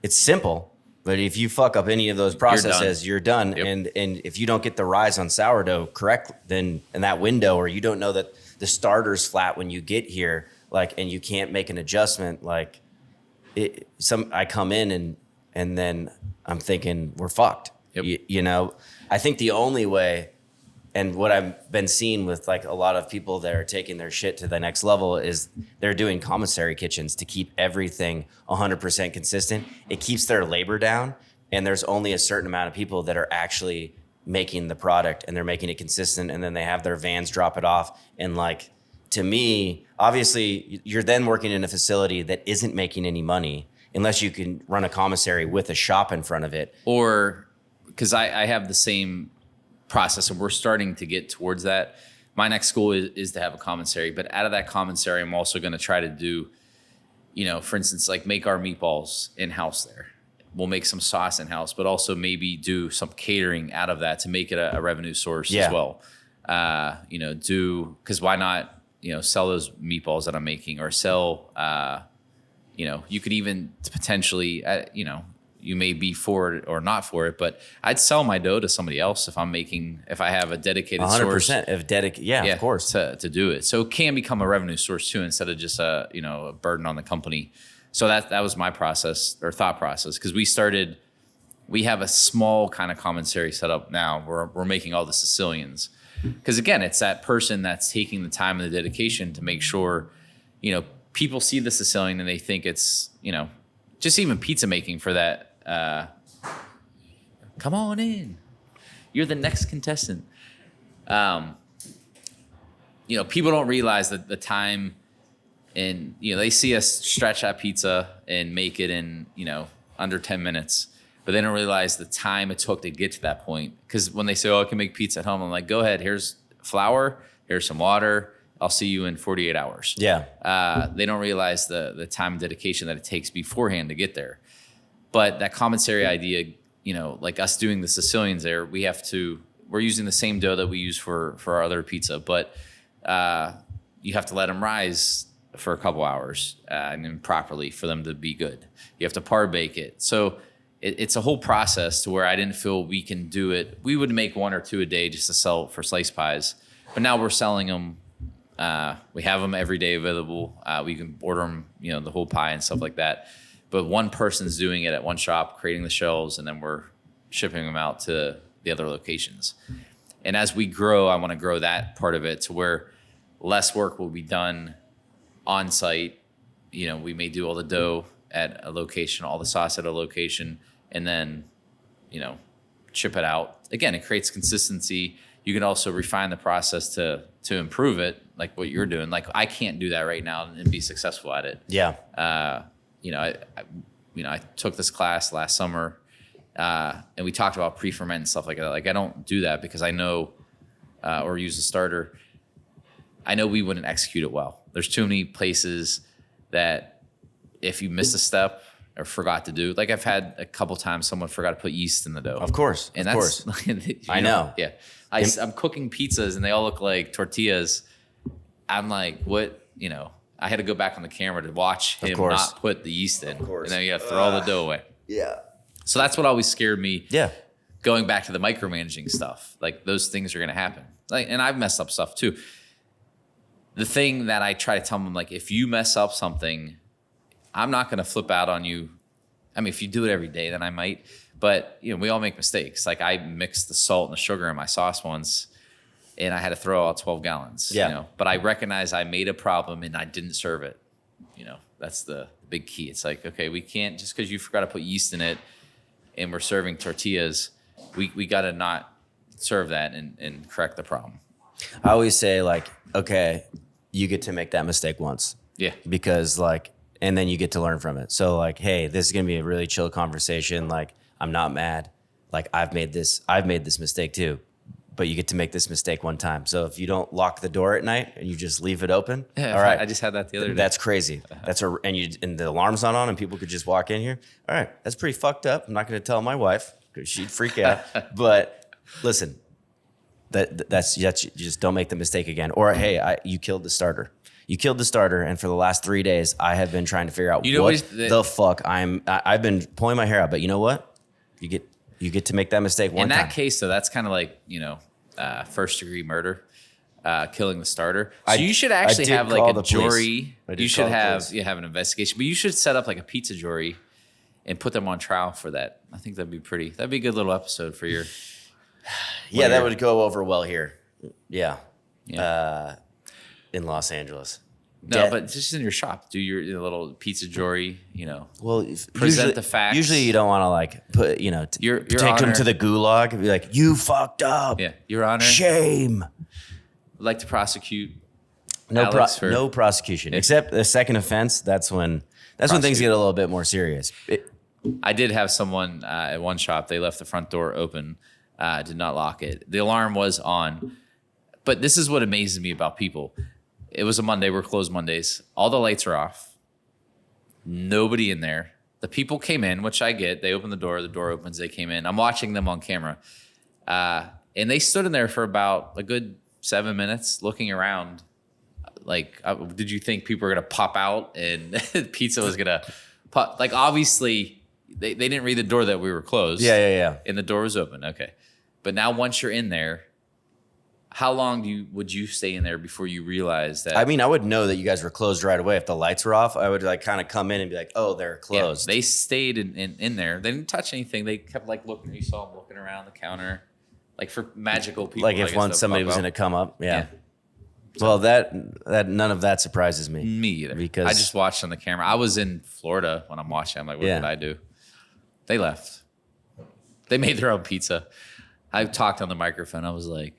it's simple, but if you fuck up any of those processes, you're done. Yep. And if you don't get the rise on sourdough correct, then in that window, or you don't know that the starter's flat when you get here, like, and you can't make an adjustment, like I come in and then I'm thinking we're fucked. Yep. I think the only way, and what I've been seeing with like a lot of people that are taking their shit to the next level, is they're doing commissary kitchens to keep everything 100% consistent. It keeps their labor down, and there's only a certain amount of people that are actually making the product, and they're making it consistent, and then they have their vans drop it off. And like, to me, obviously you're then working in a facility that isn't making any money unless you can run a commissary with a shop in front of it. Or because I have the same process, and we're starting to get towards that. My next goal is to have a commissary, but out of that commissary, I'm also going to try to do, for instance, like make our meatballs in-house there. We'll make some sauce in-house, but also maybe do some catering out of that to make it a revenue source as well. Because why not, sell those meatballs that I'm making, or sell, you could even potentially, you may be for it or not for it, but I'd sell my dough to somebody else if I have a dedicated 100% source. Of course. To do it. So it can become a revenue source too, instead of just a burden on the company. So that was my process or thought process. Cause we have a small kind of commissary set up now where we're making all the Sicilians. Cause again, it's that person that's taking the time and the dedication to make sure, people see the Sicilian and they think it's, just even pizza making for that. Come on in. You're the next contestant. People don't realize that the time, and they see us stretch that pizza and make it in under 10 minutes, but they don't realize the time it took to get to that point. Because when they say, "Oh, I can make pizza at home," I'm like, "Go ahead. Here's flour. Here's some water. I'll see you in 48 hours." Yeah. They don't realize the time and dedication that it takes beforehand to get there. But that commissary idea, like us doing the Sicilians there, we're using the same dough that we use for our other pizza, but you have to let them rise for a couple hours and then properly for them to be good. You have to par bake it. So it's a whole process to where I didn't feel we can do it. We would make 1 or 2 a day just to sell for slice pies, but now we're selling them. We have them every day available. We can order them, the whole pie and stuff like that. But one person's doing it at one shop, creating the shelves, and then we're shipping them out to the other locations. And as we grow, I want to grow that part of it to where less work will be done on site. We may do all the dough at a location, all the sauce at a location, and then, chip it out. Again, it creates consistency. You can also refine the process to improve it, like what you're doing. Like I can't do that right now and be successful at it. Yeah. I took this class last summer, and we talked about pre-ferment and stuff like that. Like I don't do that because I know, or use a starter. I know we wouldn't execute it well. There's too many places that if you miss a step or forgot to do, like I've had a couple times someone forgot to put yeast in the dough. Of course. And of that's, course. I know. Yeah. I'm cooking pizzas and they all look like tortillas. I'm like, what, I had to go back on the camera to watch him not put the yeast in. Of course. And then you got to throw all the dough away. Yeah. So that's what always scared me. Yeah. Going back to the micromanaging stuff, like those things are going to happen. Like, and I've messed up stuff too. The thing that I try to tell them, like, if you mess up something, I'm not going to flip out on you. I mean, if you do it every day, then I might. But, we all make mistakes. Like I mixed the salt and the sugar in my sauce once, and I had to throw out 12 gallons. Yeah. But I recognize I made a problem and I didn't serve it. That's the big key. It's like, okay, we can't, just because you forgot to put yeast in it and we're serving tortillas, we got to not serve that and correct the problem. I always say, like, okay, you get to make that mistake once. Yeah. Because, like, and then you get to learn from it. So, like, hey, this is going to be a really chill conversation. Like, I'm not mad. Like, I've made this mistake too. But you get to make this mistake one time. So if you don't lock the door at night and you just leave it open, Yeah, all right. I just had that the other day. That's crazy. And the alarm's not on and people could just walk in here. All right, that's pretty fucked up. I'm not going to tell my wife because she'd freak out. But listen, that's you just don't make the mistake again. Or hey, you killed the starter. You killed the starter, and for the last 3 days, I have been trying to figure out the fuck I've been pulling my hair out. But you know what? You get to make that mistake one time. In that case, though, that's kind of like, first degree murder, killing the starter. So you should actually have like a jury. You should have an investigation, but you should set up like a pizza jury and put them on trial for that. I think that'd be a good little episode for your. Yeah, that would go over well here. Yeah. In Los Angeles. No, but just in your shop, do your little pizza jury, Well, present the facts. Usually you don't want to like put, Your take Honor. them to the gulag and be like, you fucked up. Yeah, Your Honor. Shame. I'd like to prosecute No Alex for no prosecution. Except the second offense, that's when things get a little bit more serious. I did have someone at one shop, they left the front door open, did not lock it. The alarm was on. But this is what amazes me about people. It was a Monday. We're closed Mondays. All the lights are off. Nobody in there. The people came in, which I get. They opened the door opens. They came in. I'm watching them on camera. And they stood in there for about a good 7 minutes looking around. Like, did you think people were going to pop out and pizza was going to pop? Like, obviously, they didn't read the door that we were closed. Yeah. And the door was open. Okay. But now once you're in there, how long would you stay in there before you realize that? I mean, I would know that you guys were closed right away. If the lights were off, I would like kind of come in and be like, oh, they're closed. Yeah, they stayed in there. They didn't touch anything. They kept like looking. You saw them looking around the counter, like for magical people. Like if once somebody was going to come up. Yeah. Well, that none of that surprises me. Me either. Because I just watched on the camera. I was in Florida when I'm watching. I'm like, what did I do? They left. They made their own pizza. I talked on the microphone. I was like,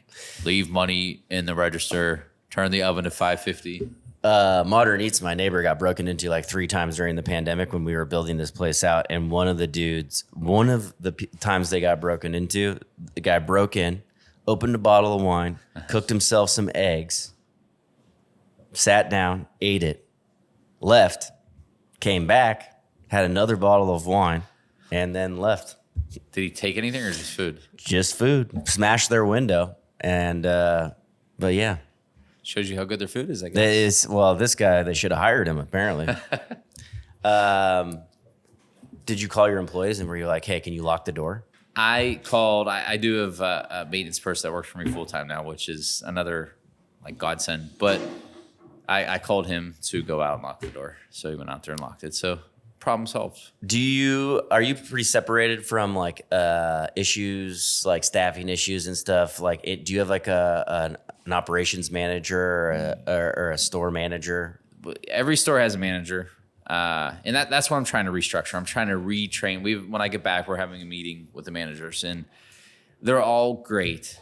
leave money in the register. Turn the oven to 550. Modern Eats, my neighbor, got broken into like 3 times during the pandemic when we were building this place out. And one of the times they got broken into, the guy broke in, opened a bottle of wine, cooked himself some eggs, sat down, ate it, left, came back, had another bottle of wine, and then left. Did he take anything or just food? Just food. Smashed their window. And, but yeah. Shows you how good their food is, I guess. This guy, they should have hired him, apparently. Did you call your employees and were you like, hey, can you lock the door? I called. I do have a maintenance person that works for me full time now, which is another like godsend. But I called him to go out and lock the door. So he went out there and locked it. So problem solved. Are you pretty separated from like issues like staffing issues and stuff? Like, do you have like an operations manager or a store manager? Every store has a manager. And that's what I'm trying to restructure. I'm trying to retrain. When I get back, we're having a meeting with the managers, and they're all great,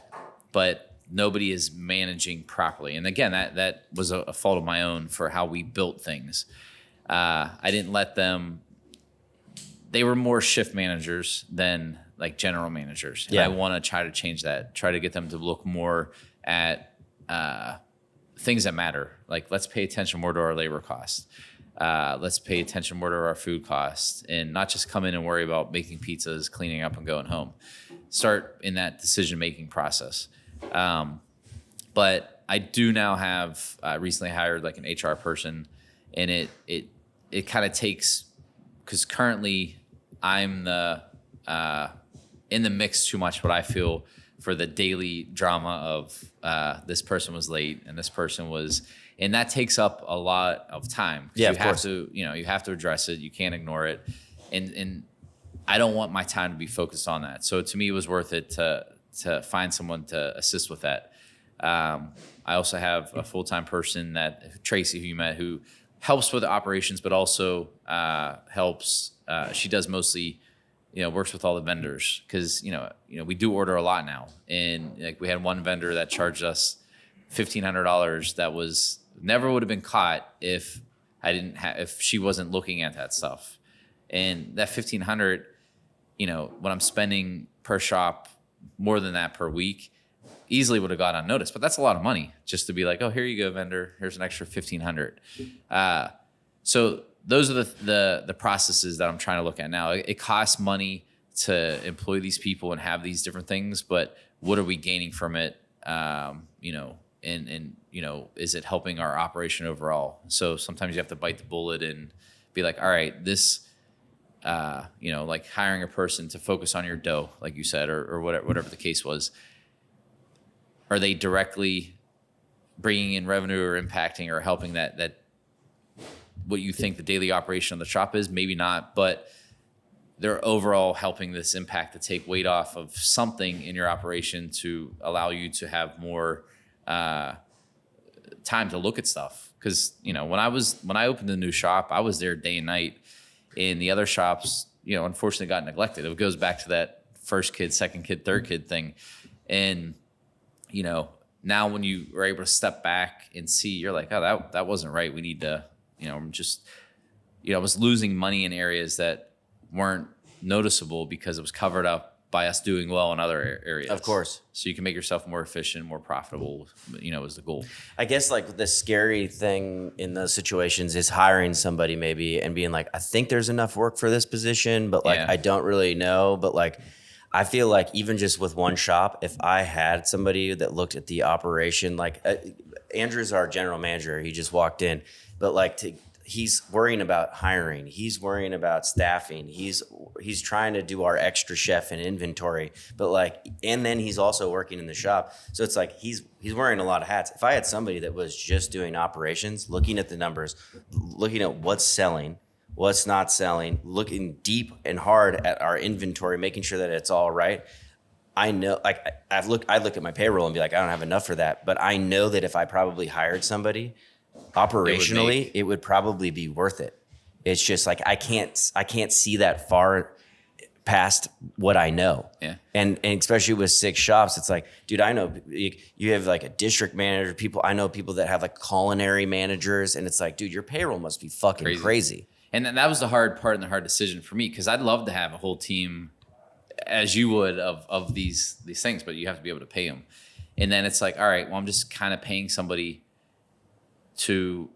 but nobody is managing properly. And again, that was a fault of my own for how we built things. I didn't let them. They were more shift managers than like general managers. And I want to try to change that. Try to get them to look more at things that matter. Like, let's pay attention more to our labor costs. Let's pay attention more to our food costs, and not just come in and worry about making pizzas, cleaning up, and going home. Start in that decision-making process. But I do now have recently hired like an HR person, and it kind of takes, because currently I'm in the mix too much, what I feel, for the daily drama of this person was late and this person was, and that takes up a lot of time. Yeah, you have to, you have to address it. You can't ignore it. And I don't want my time to be focused on that. So to me, it was worth it to find someone to assist with that. I also have a full-time person, Tracy, who you met, who helps with the operations, but also helps. She does mostly, works with all the vendors, because we do order a lot now, and like we had one vendor that charged us $1,500 that was never would have been caught if if she wasn't looking at that stuff. And that $1,500, when I'm spending per shop more than that per week, easily would have got unnoticed. But that's a lot of money just to be like, oh, here you go, vendor. Here's an extra $1,500. So those are the processes that I'm trying to look at now. It costs money to employ these people and have these different things, but what are we gaining from it? And is it helping our operation overall? So sometimes you have to bite the bullet and be like, all right, this, like hiring a person to focus on your dough, like you said, or whatever the case was. Are they directly bringing in revenue or impacting or helping that what you think the daily operation of the shop is? Maybe not, but they're overall helping this impact to take weight off of something in your operation to allow you to have more time to look at stuff. Because when I opened the new shop, I was there day and night, and the other shops, unfortunately got neglected. It goes back to that first kid, second kid, third kid thing, and now when you are able to step back and see, you're like, oh, that wasn't right. We need to, I was losing money in areas that weren't noticeable because it was covered up by us doing well in other areas. Of course. So you can make yourself more efficient, more profitable, is the goal. I guess like the scary thing in those situations is hiring somebody maybe and being like, I think there's enough work for this position, but I don't really know. But like, I feel like even just with one shop, if I had somebody that looked at the operation, like Andrew's our general manager, he just walked in, but he's worrying about hiring. He's worrying about staffing. He's trying to do our extra chef and inventory, but and then he's also working in the shop. So it's like he's wearing a lot of hats. If I had somebody that was just doing operations, looking at the numbers, looking at what's selling, what's not selling, looking deep and hard at our inventory, making sure that it's all right. I know, I look at my payroll and be like, I don't have enough for that. But I know that if I probably hired somebody operationally, it would probably be worth it. It's just like, I can't see that far past what I know. Yeah. And especially with 6 shops, it's like, dude, I know you have like a district manager, I know people that have like culinary managers, and it's like, dude, your payroll must be fucking crazy. And then that was the hard part and the hard decision for me, because I'd love to have a whole team, as you would, of these things, but you have to be able to pay them. And then it's like, all right, well, I'm just kind of paying somebody to,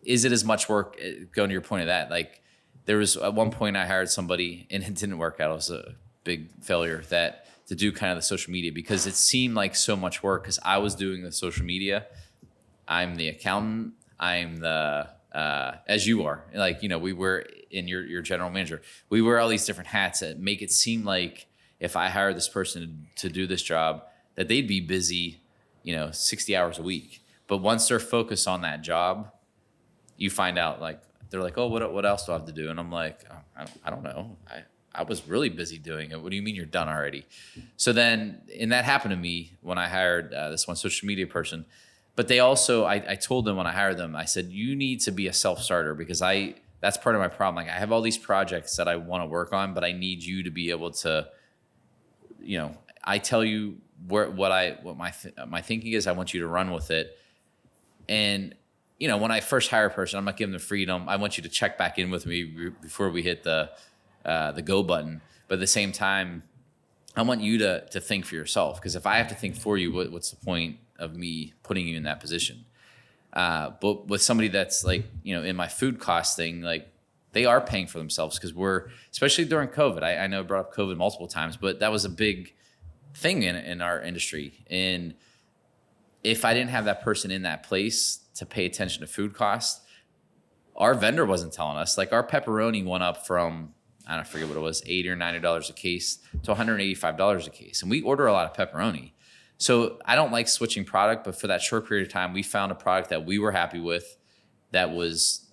is it as much work? Going to your point of that, like there was at one point I hired somebody and it didn't work out. It was a big failure to do kind of the social media, because it seemed like so much work, because I was doing the social media. I'm the accountant. I'm the as you are, we were in your general manager. We wear all these different hats that make it seem like if I hired this person to do this job, that they'd be busy, 60 hours a week. But once they're focused on that job, you find out they're like, oh, what else do I have to do? And I'm like, oh, I don't know. I was really busy doing it. What do you mean you're done already? So then, and that happened to me when I hired this one social media person. But they also, I told them when I hired them, I said, you need to be a self-starter because that's part of my problem. Like I have all these projects that I want to work on, but I need you to be able to, I tell you what my thinking is. I want you to run with it. And, when I first hire a person, I'm not giving them freedom. I want you to check back in with me before we hit the go button. But at the same time, I want you to think for yourself. Because if I have to think for you, what's the point of me putting you in that position? But with somebody that's like, in my food cost thing, like they are paying for themselves because especially during COVID, I know I brought up COVID multiple times, but that was a big thing in our industry. And if I didn't have that person in that place to pay attention to food costs, our vendor wasn't telling us. Like our pepperoni went up from, I don't forget what it was, $80 or $90 a case to $185 a case. And we order a lot of pepperoni. So I don't like switching product, but for that short period of time, we found a product that we were happy with that was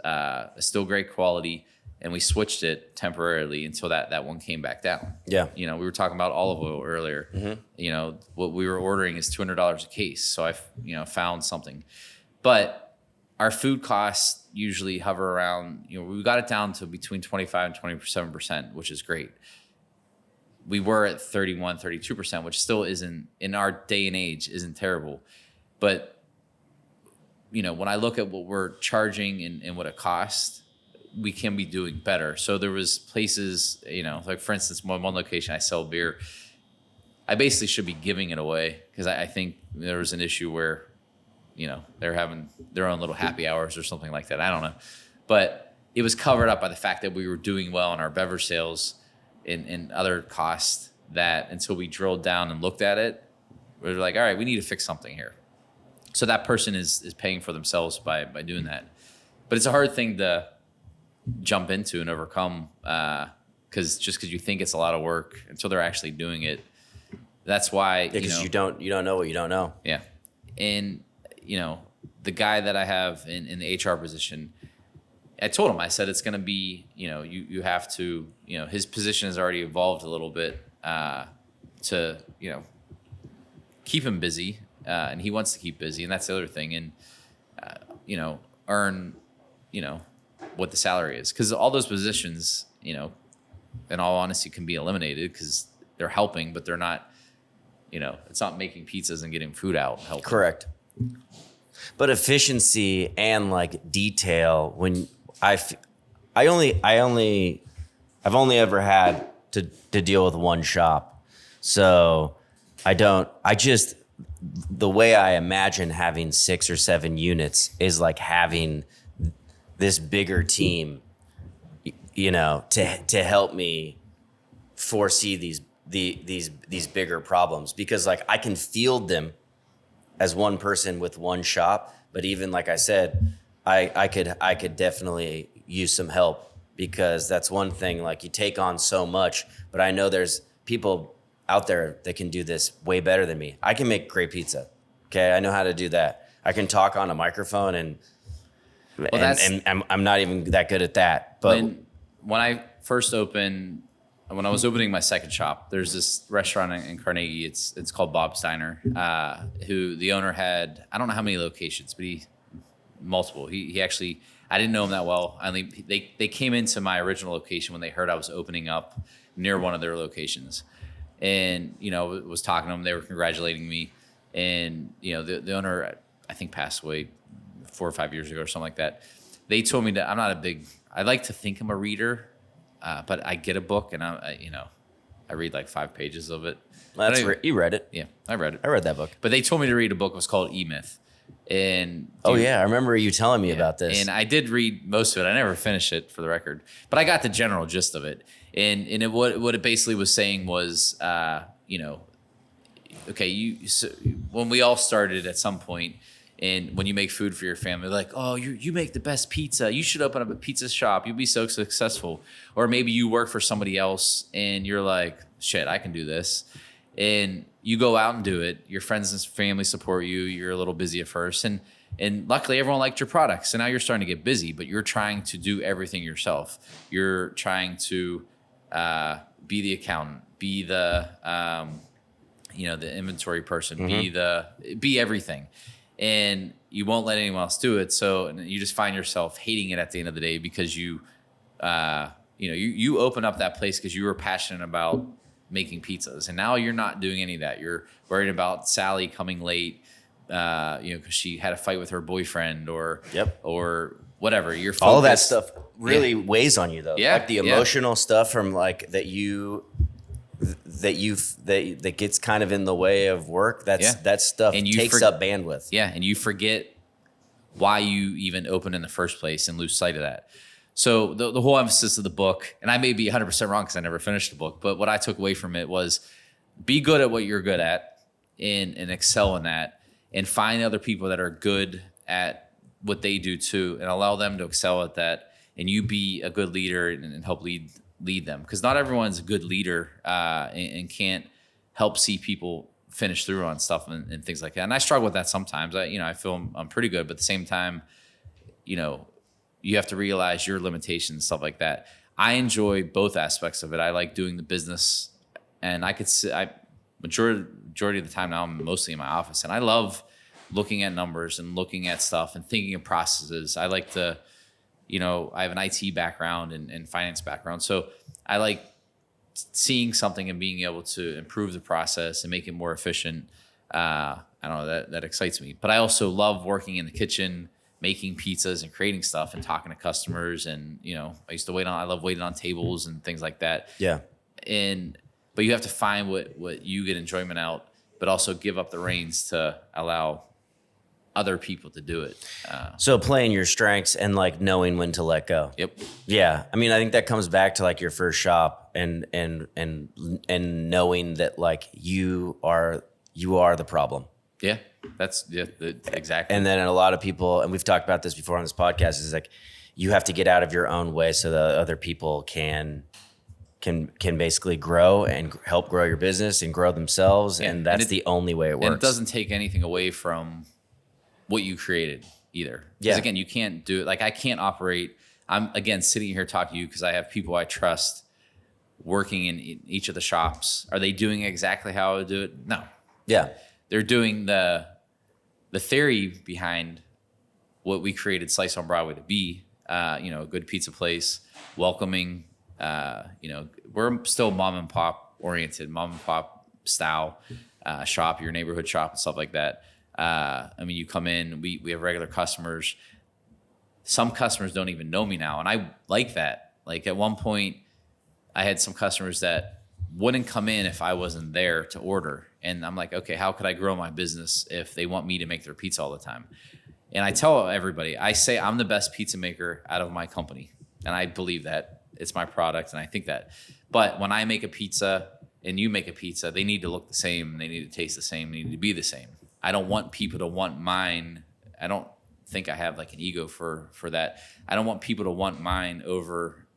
still great quality. And we switched it temporarily until that one came back down. Yeah. We were talking about olive oil earlier. Mm-hmm. What we were ordering is $200 a case. So I, found something. But our food costs usually hover around, we got it down to between 25 and 27%, which is great. We were at 31, 32%, which still isn't, in our day and age, isn't terrible. But, when I look at what we're charging and what it costs, we can be doing better. So there was places, like for instance, one location I sell beer. I basically should be giving it away because I think there was an issue where, they're having their own little happy hours or something like that. I don't know. But it was covered up by the fact that we were doing well in our beverage sales and other costs that until we drilled down and looked at it, we were like, all right, we need to fix something here. So that person is paying for themselves by doing that. But it's a hard thing to jump into and overcome because you think it's a lot of work until they're actually doing it. That's why because you don't know what you don't know. Yeah. And the guy that I have in the HR position, I told him, I said, it's going to be, you have to, his position has already evolved a little bit to, keep him busy. And he wants to keep busy. And that's the other thing. And, earn, what the salary is. Because all those positions, in all honesty, can be eliminated because they're helping, but they're not, it's not making pizzas and getting food out helping. Correct. But efficiency and like detail, when I've only ever had to deal with one shop. So the way I imagine having 6 or 7 units is like having this bigger team, to help me foresee these bigger problems, because like I can field them as one person with one shop. But even like I said, I could definitely use some help, because that's one thing, like you take on so much, but I know there's people out there that can do this way better than me. I can make great pizza. Okay. I know how to do that. I can talk on a microphone and I'm not even that good at that. But when I first opened, when I was opening my second shop, there's this restaurant in Carnegie. It's called Bob's Diner, who the owner had, I don't know how many locations, but multiple. He actually, I didn't know him that well. They came into my original location when they heard I was opening up near one of their locations. And, was talking to them. They were congratulating me. And, the owner, I think, passed away 4 or 5 years ago or something like that. They told me that I like to think I'm a reader. But I get a book and I read like 5 pages of it. You read it? Yeah, I read it. I read that book. But they told me to read a book. It was called E-Myth. And I remember you telling me about this. And I did read most of it. I never finished it, for the record, but I got the general gist of it. And what it basically was saying was, when we all started at some point. And when you make food for your family, like, oh, you make the best pizza. You should open up a pizza shop. You'll be so successful. Or maybe you work for somebody else and you're like, shit, I can do this. And you go out and do it. Your friends and family support you. You're a little busy at first. And luckily, everyone liked your products. So now you're starting to get busy, but you're trying to do everything yourself. You're trying to be the accountant, be the, the inventory person, be everything. and you won't let anyone else do it. So you just find yourself hating it at the end of the day because you open up that place because you were passionate about making pizzas, and now you're not doing any of that. You're worried about Sally coming late, because she had a fight with her boyfriend or whatever. You're focused. All of that stuff really weighs on you though. Yeah, Like the emotional stuff from like that gets kind of in the way of work. That stuff and takes up bandwidth. Yeah, and you forget why you even opened in the first place and lose sight of that. So the whole emphasis of the book, and I may be 100% wrong because I never finished the book, but what I took away from it was be good at what you're good at and excel in that, and find other people that are good at what they do too, and allow them to excel at that, and you be a good leader and help lead them, because not everyone's a good leader and can't help see people finish through on stuff and things like that. And I struggle with that sometimes. I feel I'm pretty good, but at the same time, you have to realize your limitations, stuff like that. I enjoy both aspects of it. I like doing the business, and majority of the time now I'm mostly in my office, and I love looking at numbers and looking at stuff and thinking of processes. I like to, I have an IT background and finance background. So I like seeing something and being able to improve the process and make it more efficient. I don't know, that excites me. But I also love working in the kitchen, making pizzas and creating stuff and talking to customers. And, I love waiting on tables and things like that. Yeah. But you have to find what you get enjoyment out, but also give up the reins to allow other people to do it. So playing your strengths and like knowing when to let go. Yep. Yeah. I mean, I think that comes back to like your first shop and knowing that like you are the problem. Yeah. That's exactly. And then a lot of people, and we've talked about this before on this podcast, is like you have to get out of your own way so that other people can basically grow and help grow your business and grow themselves. Yeah. And that's the only way it works. And it doesn't take anything away from what you created either. Because again, you can't do it. Like I can't operate. I'm again sitting here talking to you because I have people I trust working in each of the shops. Are they doing exactly how I would do it? No. Yeah. They're doing the theory behind what we created Slice on Broadway to be. A good pizza place, welcoming. We're still mom and pop oriented, mom and pop style shop, your neighborhood shop and stuff like that. You come in, we have regular customers. Some customers don't even know me now, and I like that. Like at one point, I had some customers that wouldn't come in if I wasn't there to order. And I'm like, okay, how could I grow my business if they want me to make their pizza all the time? And I tell everybody, I say I'm the best pizza maker out of my company. And I believe that. It's my product, and I think that. But when I make a pizza and you make a pizza, they need to look the same, they need to taste the same, they need to be the same. I don't want people to want mine. I don't think I have like an ego for that. I don't want people to want mine over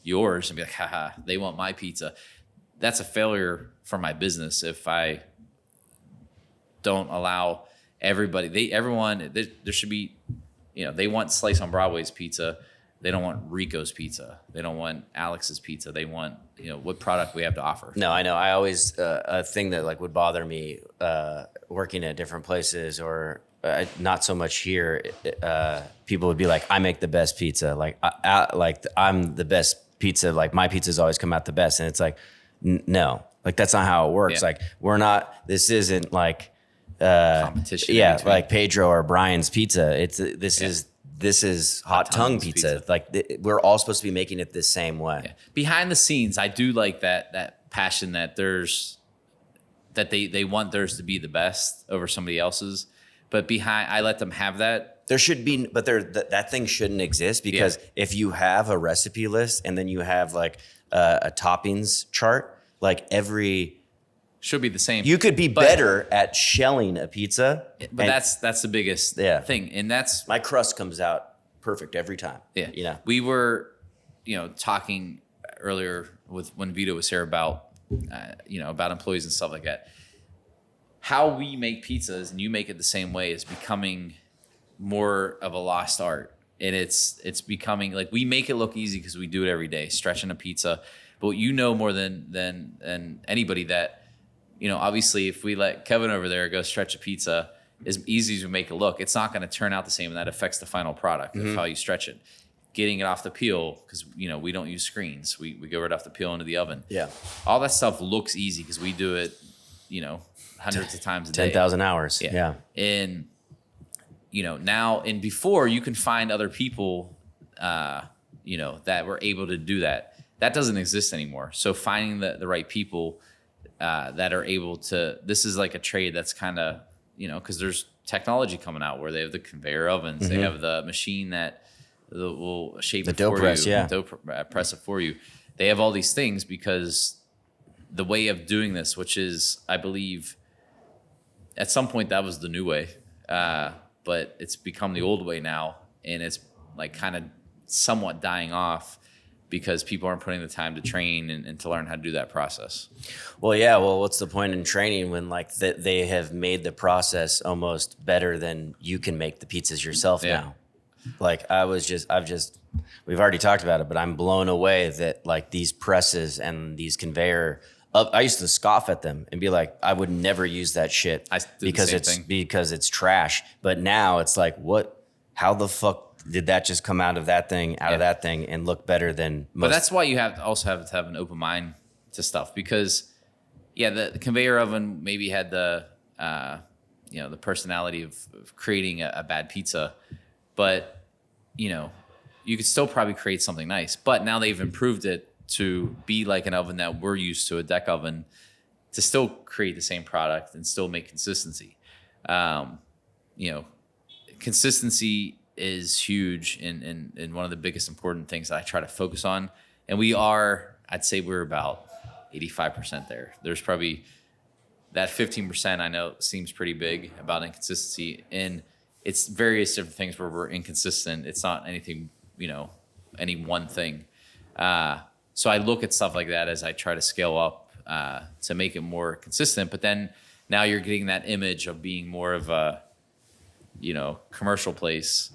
yours and be like, haha, they want my pizza. That's a failure for my business if I don't allow everybody. There should be, they want Slice on Broadway's pizza. They don't want Rico's pizza. They don't want Alex's pizza. They want, what product we have to offer. No, I know. I always, a thing that like would bother me working at different places or not so much here, people would be like, I make the best pizza. Like, I'm the best pizza. Like my pizzas always come out the best. And it's like, no, like that's not how it works. Yeah. Like this isn't like, competition. Yeah. Like Pedro or Brian's pizza. This is hot tongue pizza. Like we're all supposed to be making it the same way. Yeah. Behind the scenes, I do like that passion that they want theirs to be the best over somebody else's. But I let them have that. There should be, but that thing shouldn't exist because if you have a recipe list and then you have like a toppings chart, like every should be the same. You could be better at shelling a pizza. But that's the biggest thing. And that's my crust comes out perfect every time. Yeah. We were, talking earlier when Vito was here about employees and stuff like that. How we make pizzas and you make it the same way is becoming more of a lost art. And it's becoming like we make it look easy because we do it every day, stretching a pizza. But more than anybody that, obviously if we let Kevin over there go stretch a pizza as easy as we make it look, it's not going to turn out the same, and that affects the final product of how you stretch it. Getting it off the peel, because we don't use screens. We go right off the peel into the oven. Yeah. All that stuff looks easy because we do it, hundreds of times a day. 10,000 hours. Yeah. And now and before, you can find other people that were able to do that. That doesn't exist anymore. So finding the right people that are able to, this is like a trade that's kind of, because there's technology coming out where they have the conveyor ovens, they have the machine that will shape it dough for press, you, yeah. dough press it for you. They have all these things because the way of doing this, which is, I believe, at some point that was the new way, but it's become the old way now, and it's like kind of somewhat dying off because people aren't putting the time to train and to learn how to do that process. Well, yeah. Well, what's the point in training when they have made the process almost better than you can make the pizzas yourself now? Like we've already talked about it, but I'm blown away that like these presses and these conveyor. I used to scoff at them and be like, I would never use that shit because it's trash. But now it's like, what? How the fuck did that just come out of that thing, and look better than most? But that's why you have to have an open mind to stuff, because the conveyor oven maybe had the personality of creating a bad pizza, but you could still probably create something nice. But now they've improved it to be like an oven that we're used to, a deck oven, to still create the same product and still make consistency. Consistency is huge and one of the biggest important things that I try to focus on. And I'd say we're about 85% there. There's probably that 15% I know seems pretty big about inconsistency. And it's various different things where we're inconsistent. It's not anything, any one thing. So I look at stuff like that as I try to scale up to make it more consistent. But then now you're getting that image of being more of a, commercial place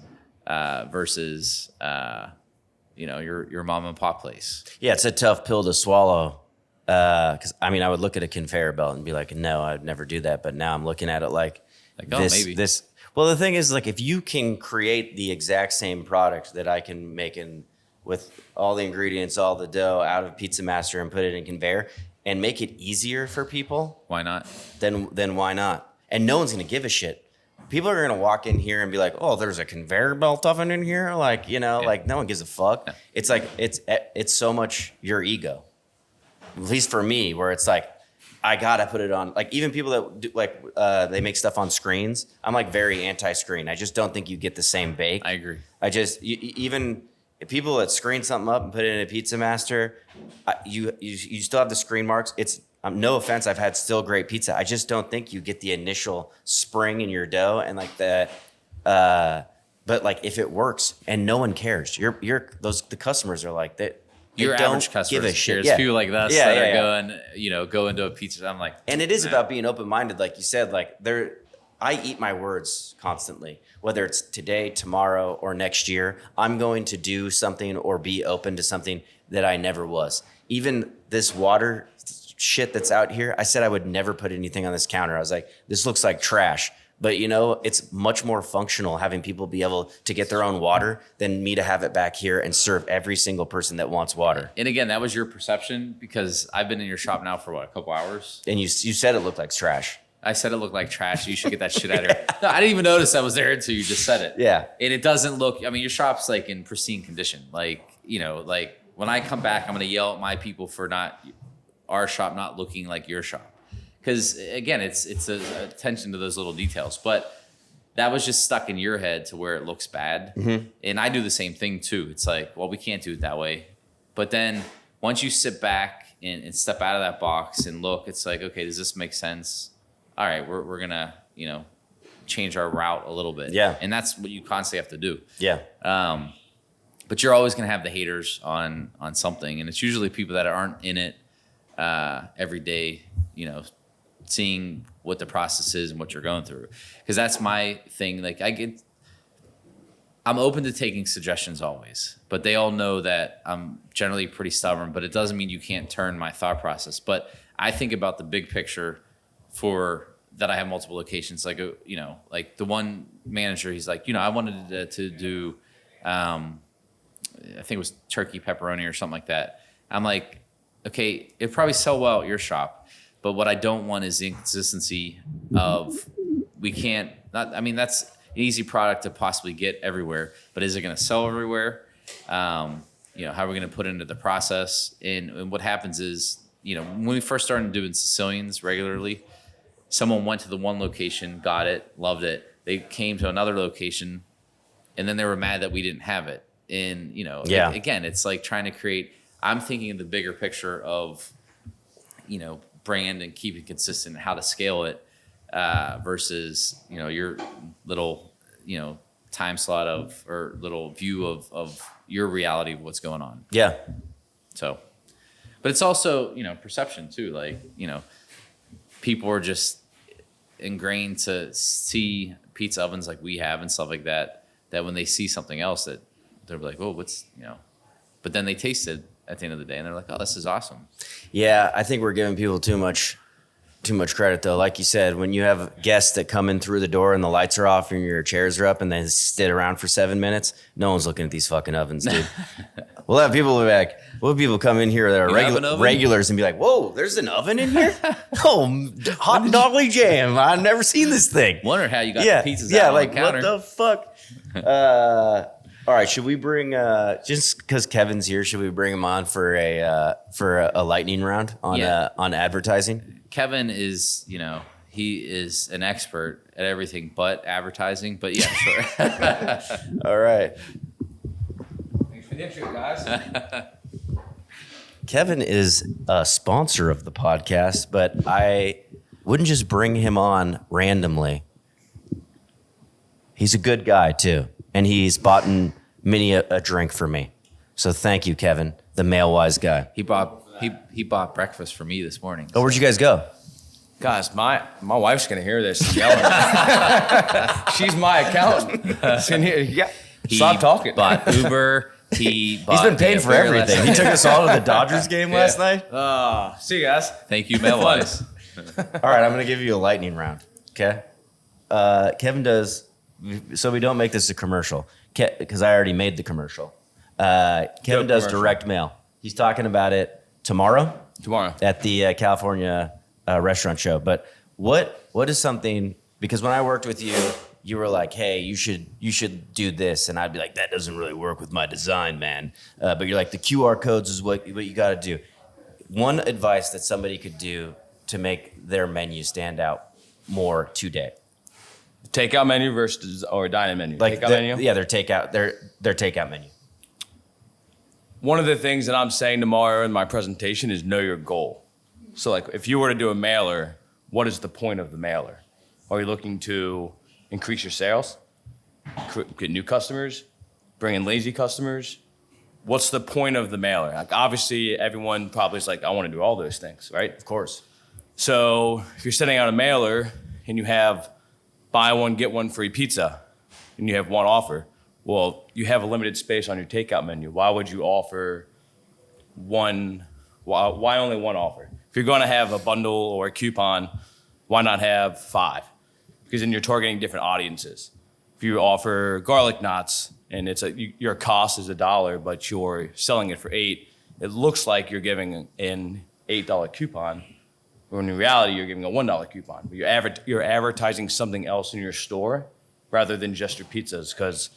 versus, your mom and pop place. Yeah, it's a tough pill to swallow. Because I would look at a conveyor belt and be like, no, I'd never do that. But now I'm looking at it like maybe. Well, the thing is, like, if you can create the exact same product that I can make with all the ingredients, all the dough out of Pizza Master and put it in conveyor and make it easier for people, why not? Then why not? And no one's gonna give a shit. People are gonna walk in here and be like, "Oh, there's a conveyor belt oven in here," like like no one gives a fuck. Yeah. It's like it's so much your ego, at least for me, where it's like, I gotta put it on. Like even people that do, they make stuff on screens. I'm like very anti-screen. I just don't think you get the same bake. I agree. Even if people that screen something up and put it in a Pizza Master, you still have the screen marks. It's no offense. I've had still great pizza. I just don't think you get the initial spring in your dough and like the. But like if it works and no one cares, the customers are like that. Your average customer give a shit. There's people like us that are going, go into a pizza. I'm like, and it is about being open-minded, like you said. Like I eat my words constantly. Whether it's today, tomorrow, or next year, I'm going to do something or be open to something that I never was. Even this water shit that's out here, I said I would never put anything on this counter. I was like, this looks like trash. But it's much more functional having people be able to get their own water than me to have it back here and serve every single person that wants water. And again, that was your perception because I've been in your shop now for a couple hours. And you said it looked like trash. I said it looked like trash. You should get that shit out of here. No, I didn't even notice I was there until you just said it. Yeah. And it doesn't look, your shop's like in pristine condition. Like, like when I come back, I'm going to yell at my people for our shop not looking like your shop. Because again, it's attention to those little details, but that was just stuck in your head to where it looks bad. Mm-hmm. And I do the same thing too. It's like, well, we can't do it that way. But then once you sit back and step out of that box and look, it's like, okay, does this make sense? All right, we're gonna change our route a little bit. Yeah, and that's what you constantly have to do. Yeah. But you're always gonna have the haters on something, and it's usually people that aren't in it every day. Seeing what the process is and what you're going through. Because that's my thing. Like I'm open to taking suggestions always, but they all know that I'm generally pretty stubborn, but it doesn't mean you can't turn my thought process. But I think about the big picture for that I have multiple locations. Like, like the one manager, he's like, I wanted to do, I think it was turkey pepperoni or something like that. I'm like, okay, it'd probably sell well at your shop, but what I don't want is the inconsistency of that's an easy product to possibly get everywhere, but is it going to sell everywhere? How are we going to put it into the process? And what happens is, when we first started doing Sicilians regularly, someone went to the one location, got it, loved it. They came to another location, and then they were mad that we didn't have it. And, again, it's like trying to create, I'm thinking of the bigger picture of, brand and keeping consistent, how to scale it versus, your little, time slot or little view of your reality of what's going on. Yeah. So, but it's also, perception too. Like, people are just ingrained to see pizza ovens like we have and stuff like that, that when they see something else that they're like, oh, what's, but then they taste it at the end of the day and they're like, oh, this is awesome. Yeah. I think we're giving people too much credit though. Like you said, when you have guests that come in through the door and the lights are off and your chairs are up and they sit around for 7 minutes, no one's looking at these fucking ovens, dude. We'll have people come in here that are regulars and be like, whoa, there's an oven in here? Oh, hot dolly jam. I've never seen this thing. Wonder how you got the pizzas out on the counter. What the fuck? All right, should we bring, just because Kevin's here, should we bring him on for a lightning round on advertising? Kevin is, he is an expert at everything but advertising, but yeah, sure. All right. Thanks for the intro, guys. Kevin is a sponsor of the podcast, but I wouldn't just bring him on randomly. He's a good guy too, and he's bought many a drink for me. So thank you, Kevin, the male-wise guy. He bought breakfast for me this morning. Oh, where'd you guys go? Guys, my wife's gonna hear this yelling. She's my accountant. Stop talking. Bought Uber. He's been paying for everything. He took us all to the Dodgers game last night. See you guys. Thank you, Melwise. All right, I'm going to give you a lightning round, okay? Kevin does, so we don't make this a commercial, because I already made the commercial. Kevin does direct mail. He's talking about it tomorrow at the California restaurant show. But what is something, because when I worked with you, you were like, hey, you should do this. And I'd be like, that doesn't really work with my design, man. But you're like, the QR codes is what you got to do. One advice that somebody could do to make their menu stand out more today. Takeout menu versus or dine-in menu. Like takeout menu? Yeah, their takeout menu. One of the things that I'm saying tomorrow in my presentation is know your goal. So like if you were to do a mailer, what is the point of the mailer? Are you looking to increase your sales, get new customers, bring in lazy customers? What's the point of the mailer? Like obviously everyone probably is like, I want to do all those things, right? Of course. So if you're sending out a mailer and you have buy one, get one free pizza, and you have one offer, well, you have a limited space on your takeout menu. Why would you offer one? Why only one offer? If you're going to have a bundle or a coupon, why not have 5? Because then you're targeting different audiences. If you offer garlic knots and your cost is $1, but you're selling it for $8, it looks like you're giving an $8 coupon, when in reality you're giving a $1 coupon. But you're advertising something else in your store rather than just your pizzas. Because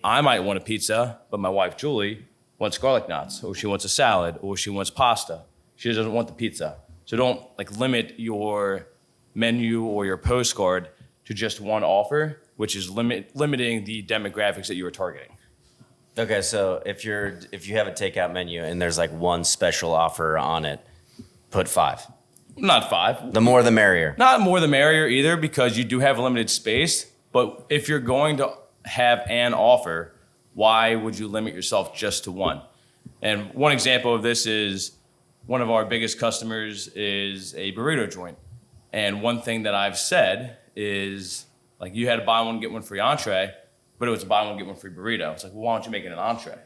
I might want a pizza, but my wife Julie wants garlic knots, or she wants a salad, or she wants pasta. She doesn't want the pizza. So don't limit your menu or your postcard to just one offer, which is limiting the demographics that you are targeting. Okay, so if you have a takeout menu and there's one special offer on it, put 5. Not 5. The more the merrier. Not more the merrier either, because you do have a limited space. But if you're going to have an offer, why would you limit yourself just to one? And one example of this is one of our biggest customers is a burrito joint. And one thing that I've said is, you had a buy one, get one free entree, but it was a buy one, get one free burrito. It's well, why don't you make it an entree?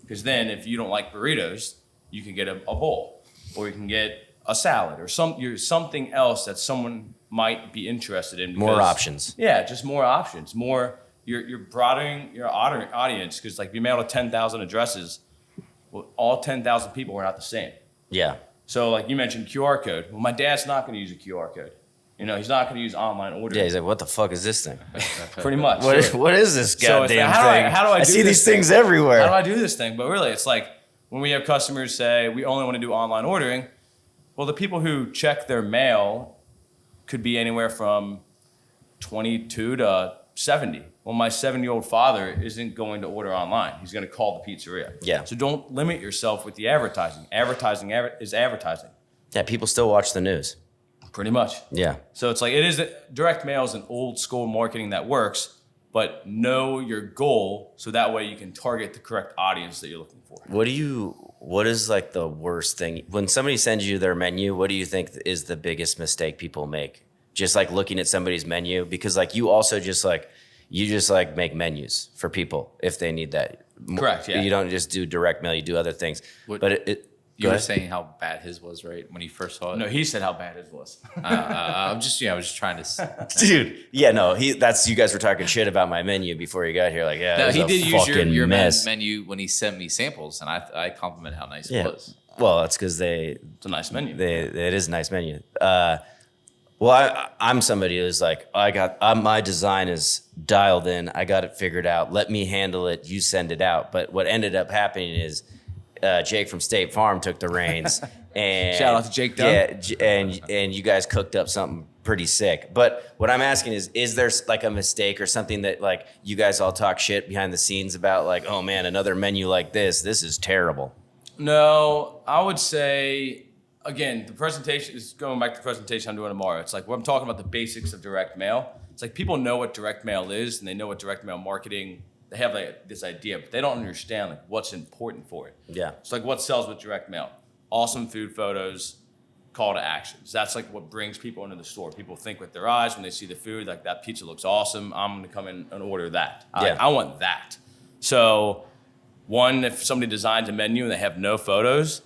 Because then if you don't like burritos, you can get a bowl, or you can get a salad, or something else that someone might be interested in. More options. Yeah, just more options. More, you're broadening your audience because like if you mail to 10,000 addresses, well, all 10,000 people are not the same. Yeah. So like you mentioned QR code. Well, my dad's not going to use a QR code. You know, he's not going to use online ordering. Yeah, he's like, what the fuck is this thing? Pretty much. What is this So it's goddamn like, thing? how do I do see this these things everywhere. How do I do this thing? But really, it's like when we have customers say we only want to do online ordering, well, the people who check their mail could be anywhere from 22 to 70. Well, my 70-year-old father isn't going to order online. He's going to call the pizzeria. Yeah. So don't limit yourself with the advertising. Advertising is advertising. Yeah, people still watch the news. Pretty much. Yeah. So it's like direct mail is an old school marketing that works, but know your goal so that way you can target the correct audience that you're looking for. What is like the worst thing when somebody sends you their menu? What do you think is the biggest mistake people make? Just like looking at somebody's menu, because like you also just like make menus for people if they need that. Correct. Yeah. You don't just do direct mail. You do other things. You were saying how bad his was, right? When he first saw it. No, he said how bad his was. I was just trying to. Dude, yeah, no, you guys were talking shit about my menu before you got here. Like, yeah, No, he did use your mess. menu when he sent me samples, and I compliment how nice Yeah. it was. Well, that's because It's a nice menu. it is a nice menu. I'm somebody who's like, my design is dialed in. I got it figured out. Let me handle it. You send it out. But what ended up happening is Jake from State Farm took the reins. And Shout out to Jake Dunn. Yeah, and you guys cooked up something pretty sick. But what I'm asking is there like a mistake or something that like you guys all talk shit behind the scenes about, like, oh man, another menu like this is terrible? No, I would say, again, the presentation is going back to the presentation I'm doing tomorrow. It's like when I'm talking about the basics of direct mail. It's like people know what direct mail is and they know what direct mail marketing. They have like this idea, but they don't understand like what's important for it. Yeah. It's like what sells with direct mail: awesome food photos, call to actions. That's like what brings people into the store. People think with their eyes when they see the food, like that pizza looks awesome. I'm going to come in and order that. Yeah. I want that. So, one, if somebody designs a menu and they have no photos,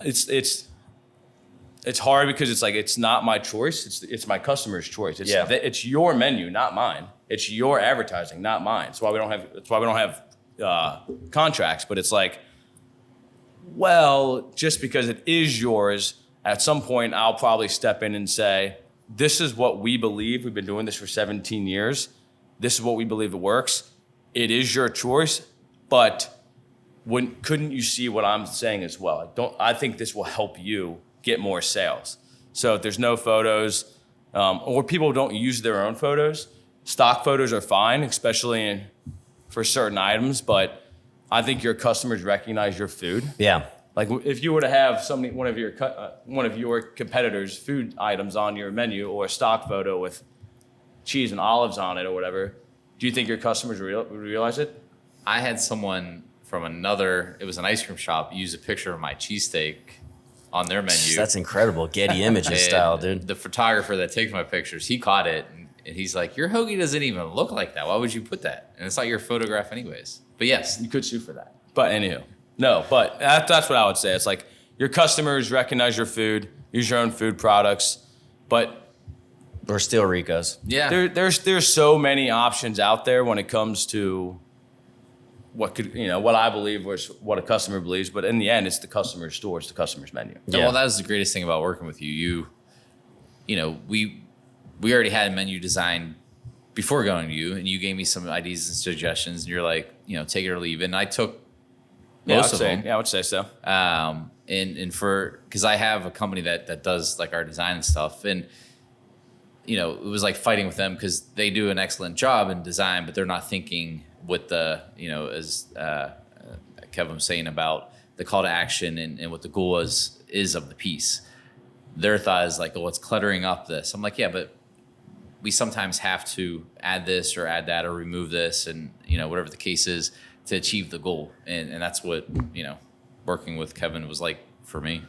it's hard because it's like it's not my choice. It's my customer's choice. It's your menu, not mine. It's your advertising, not mine. That's why we don't have contracts. But it's like, well, just because it is yours, at some point I'll probably step in and say, this is what we believe. We've been doing this for 17 years. This is what we believe it works. It is your choice, but couldn't you see what I'm saying as well? I think this will help you get more sales. So if there's no photos, or people don't use their own photos, stock photos are fine, especially for certain items, but I think your customers recognize your food. Yeah. Like if you were to have one of your competitors' food items on your menu, or a stock photo with cheese and olives on it or whatever, do you think your customers would realize it? I had someone from it was an ice cream shop, use a picture of my cheesesteak on their menu. That's incredible. Getty Images style, dude. The photographer that takes my pictures, he caught it, and he's like, your hoagie doesn't even look like that. Why would you put that? And it's not your photograph anyways. But yes. You could sue for that. But anywho, no, but that's what I would say. It's like your customers recognize your food, use your own food products, but Or still Rico's. Yeah. There's so many options out there when it comes to what I believe was what a customer believes, but in the end, it's the customer's store, it's the customer's menu. Yeah. Well, that was the greatest thing about working with you. We already had a menu design before going to you, and you gave me some ideas and suggestions, and you're like, take it or leave it. And I took most of them. Yeah, I would say so. Because I have a company that does like our design and stuff, and it was like fighting with them because they do an excellent job in design, but they're not thinking with the, as Kevin was saying about the call to action and what the goal is of the piece. Their thought is like, oh, it's cluttering up this. I'm like, yeah, but we sometimes have to add this or add that or remove this and, whatever the case is to achieve the goal. And that's what, working with Kevin was like for me.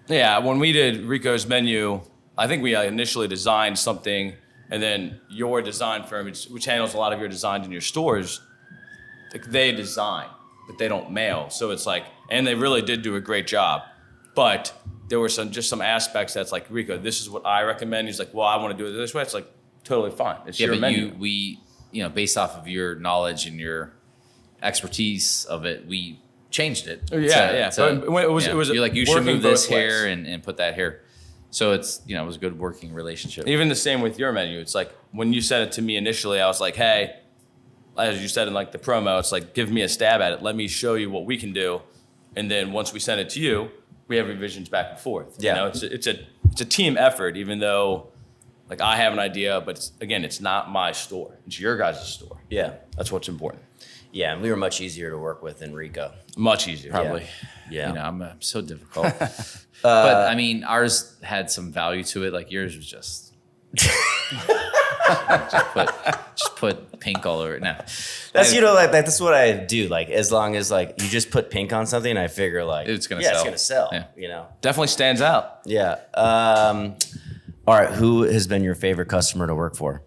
Yeah, when we did Rico's menu, I think we initially designed something, and then your design firm, which handles a lot of your designs in your stores, like they design, but they don't mail. So it's like, and they really did do a great job. But there were some aspects that's like, Rico, this is what I recommend. He's like, well, I want to do it this way. It's like, totally fine. It's your but menu. we based off of your knowledge and your expertise of it, we changed it. But it was you're like, you should working move this both ways. here and put that here. So it's, it was a good working relationship. Even the same with your menu. It's like when you said it to me initially, I was like, hey, as you said in like the promo, it's like, give me a stab at it. Let me show you what we can do. And then once we send it to you, we have revisions back and forth. Yeah. It's a team effort, even though like I have an idea, but it's not my store. It's your guys' store. Yeah. That's what's important. Yeah. And we were much easier to work with than Rico. Much easier. Probably. Yeah. I'm so difficult. But I mean, ours had some value to it. Like yours was just just put pink all over it. No, That's like that's what I do. Like as long as like you just put pink on something, I figure like It's gonna It's sell. gonna sell. Yeah. Definitely stands out. Yeah. All right. Who has been your favorite customer to work for?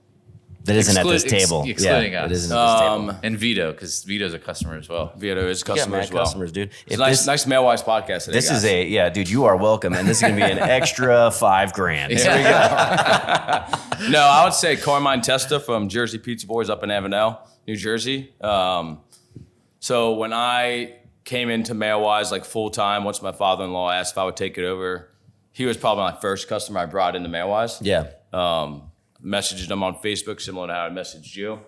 That isn't at this table. Excluding us. It isn't at this table. And Vito, because Vito's a customer as well. Vito is Yeah, customer man, as well. customers, dude. It's nice Mailwise podcast today, This guys. is dude, you are welcome. And this is going to be an extra $5,000. No, I would say Carmine Testa from Jersey Pizza Boys up in Avenel, New Jersey. So when I came into Mailwise like full time, once my father-in-law asked if I would take it over, he was probably my first customer I brought into Mailwise. Yeah. Messaged him on Facebook, similar to how I messaged you.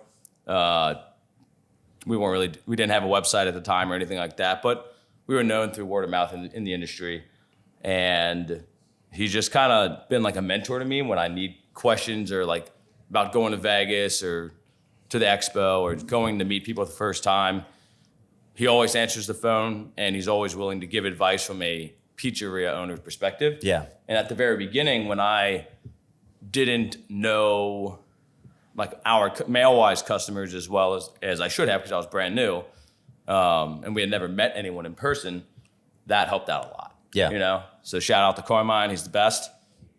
We didn't have a website at the time or anything like that, but we were known through word of mouth in the industry. And he's just kind of been like a mentor to me when I need questions or like about going to Vegas or to the expo or going to meet people the first time. He always answers the phone and he's always willing to give advice from a pizzeria owner's perspective. Yeah. And at the very beginning, when I didn't know like our Mailwise customers as well as I should have because I was brand new, and we had never met anyone in person, that helped out a lot. Yeah. So shout out to Carmine, he's the best.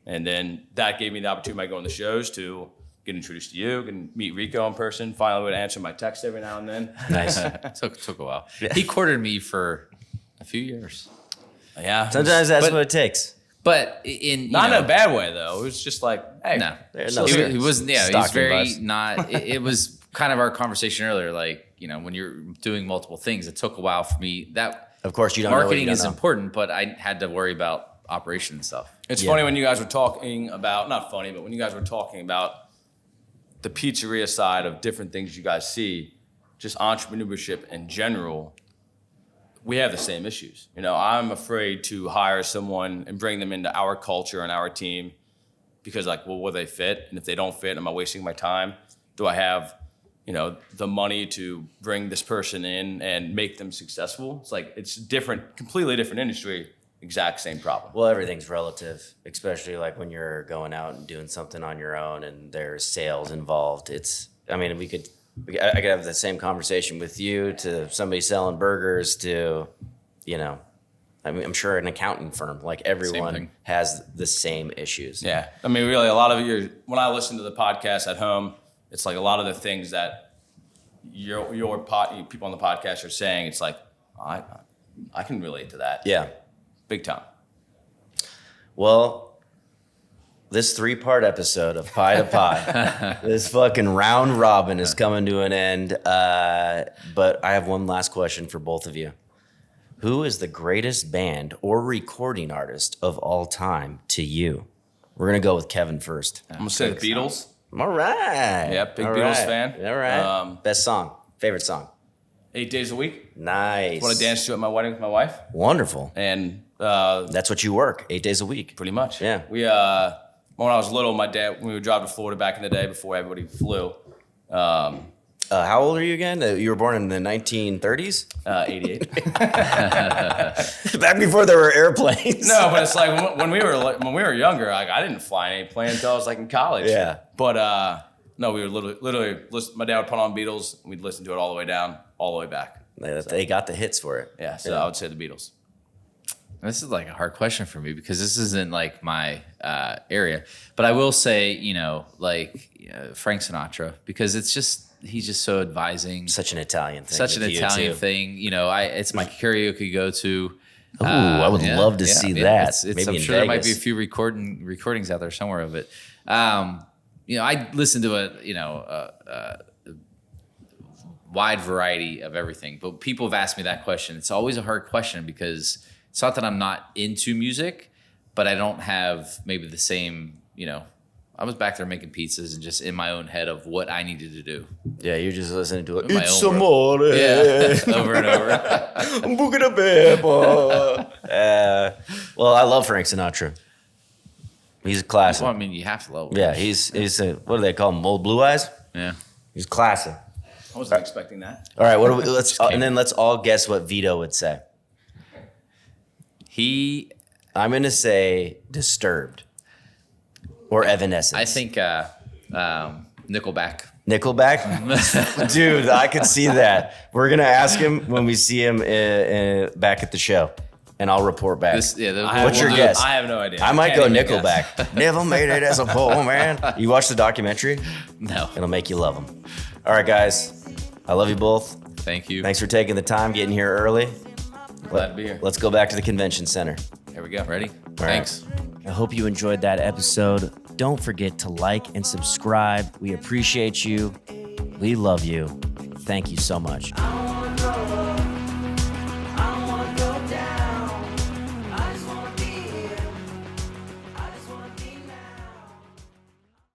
And then that gave me the opportunity by going to shows to get introduced to you and meet Rico in person. Finally would answer my text every now and then. Nice. Took a while. He courted me for a few years. Yeah. Sometimes that's But- what it takes. But in Not in a bad way though. It was just like, hey, No, There's no he wasn't. Yeah, he's stocking very bust. not. It was kind of our conversation earlier. Like when you're doing multiple things, it took a while for me. That Of course, you don't know what you marketing don't is know. important, but I had to worry about operation and stuff. It's Yeah. funny when you guys were talking about, not funny, but when you guys were talking about the pizzeria side of different things you guys see, just entrepreneurship in general, we have the same issues. I'm afraid to hire someone and bring them into our culture and our team because like, well, will they fit? And if they don't fit, am I wasting my time? Do I have, the money to bring this person in and make them successful? It's like, it's different, completely different industry, exact same problem. Well, everything's relative, especially like when you're going out and doing something on your own and there's sales involved. I could have the same conversation with you to somebody selling burgers to, I'm sure an accounting firm, like everyone thing. has the same issues. Yeah. I mean, really, a lot of when I listen to the podcast at home, it's like a lot of the things that your people on the podcast are saying, it's like, I can relate to that. Yeah. Big time. Well, this 3-part episode of Pie to Pie, this fucking round robin is coming to an end. But I have one last question for both of you. Who is the greatest band or recording artist of all time to you? We're going to go with Kevin first. I'm going to say the Beatles. All right. Yeah, big All Beatles right. fan. All right. Best song, favorite song. 8 days a week. Nice. Want to dance to at my wedding with my wife. Wonderful. And That's what you work, 8 days a week. pretty much. Yeah. We, when I was little, my dad, when we would drive to Florida back in the day before everybody flew, How old are you again? You were born in the 1930s? 88. Back before there were airplanes. No, but it's like when we were younger, like I didn't fly any plane until I was like in college. Yeah. But no, we would literally listen, my dad would put on Beatles, and we'd listen to it all the way down, all the way back. They got the hits for it. Yeah, so I would say the Beatles. This is like a hard question for me because this isn't like my area. But I will say, Frank Sinatra, because he's just so advising. Such an Italian thing. Such an with you, Italian too. thing. It's my karaoke go-to. Ooh, I would love to see that. It's, Maybe I'm in sure there might be a Vegas. few recordings out there somewhere of it. I listen to a wide variety of everything, but people have asked me that question. It's always a hard question because it's not that I'm not into music, but I don't have maybe the same, I was back there making pizzas and just in my own head of what I needed to do. Yeah, you're just listening to it. My It's own amore. Yeah, over and over. Buca de Beppo. Well, I love Frank Sinatra. He's classic. Well, I mean, you have to love it. Yeah, he's what do they call him? Old Blue Eyes? Yeah. He's classic. I wasn't expecting that. All right, what do we, let's all guess what Vito would say. I'm gonna say Disturbed or Evanescence. I think Nickelback. Nickelback? Dude, I could see that. We're gonna ask him when we see him back at the show, and I'll report back. What's your guess? I have no idea. I might go can't even Nickelback. Never made it as a poor man. You watch the documentary? No. It'll make you love them. All right, guys. I love you both. Thank you. Thanks for taking the time, getting here early. Glad to be here. Let's go back to the convention center. Here we go. Ready? All right. Thanks. I hope you enjoyed that episode. Don't forget to like and subscribe. We appreciate you. We love you. Thank you so much.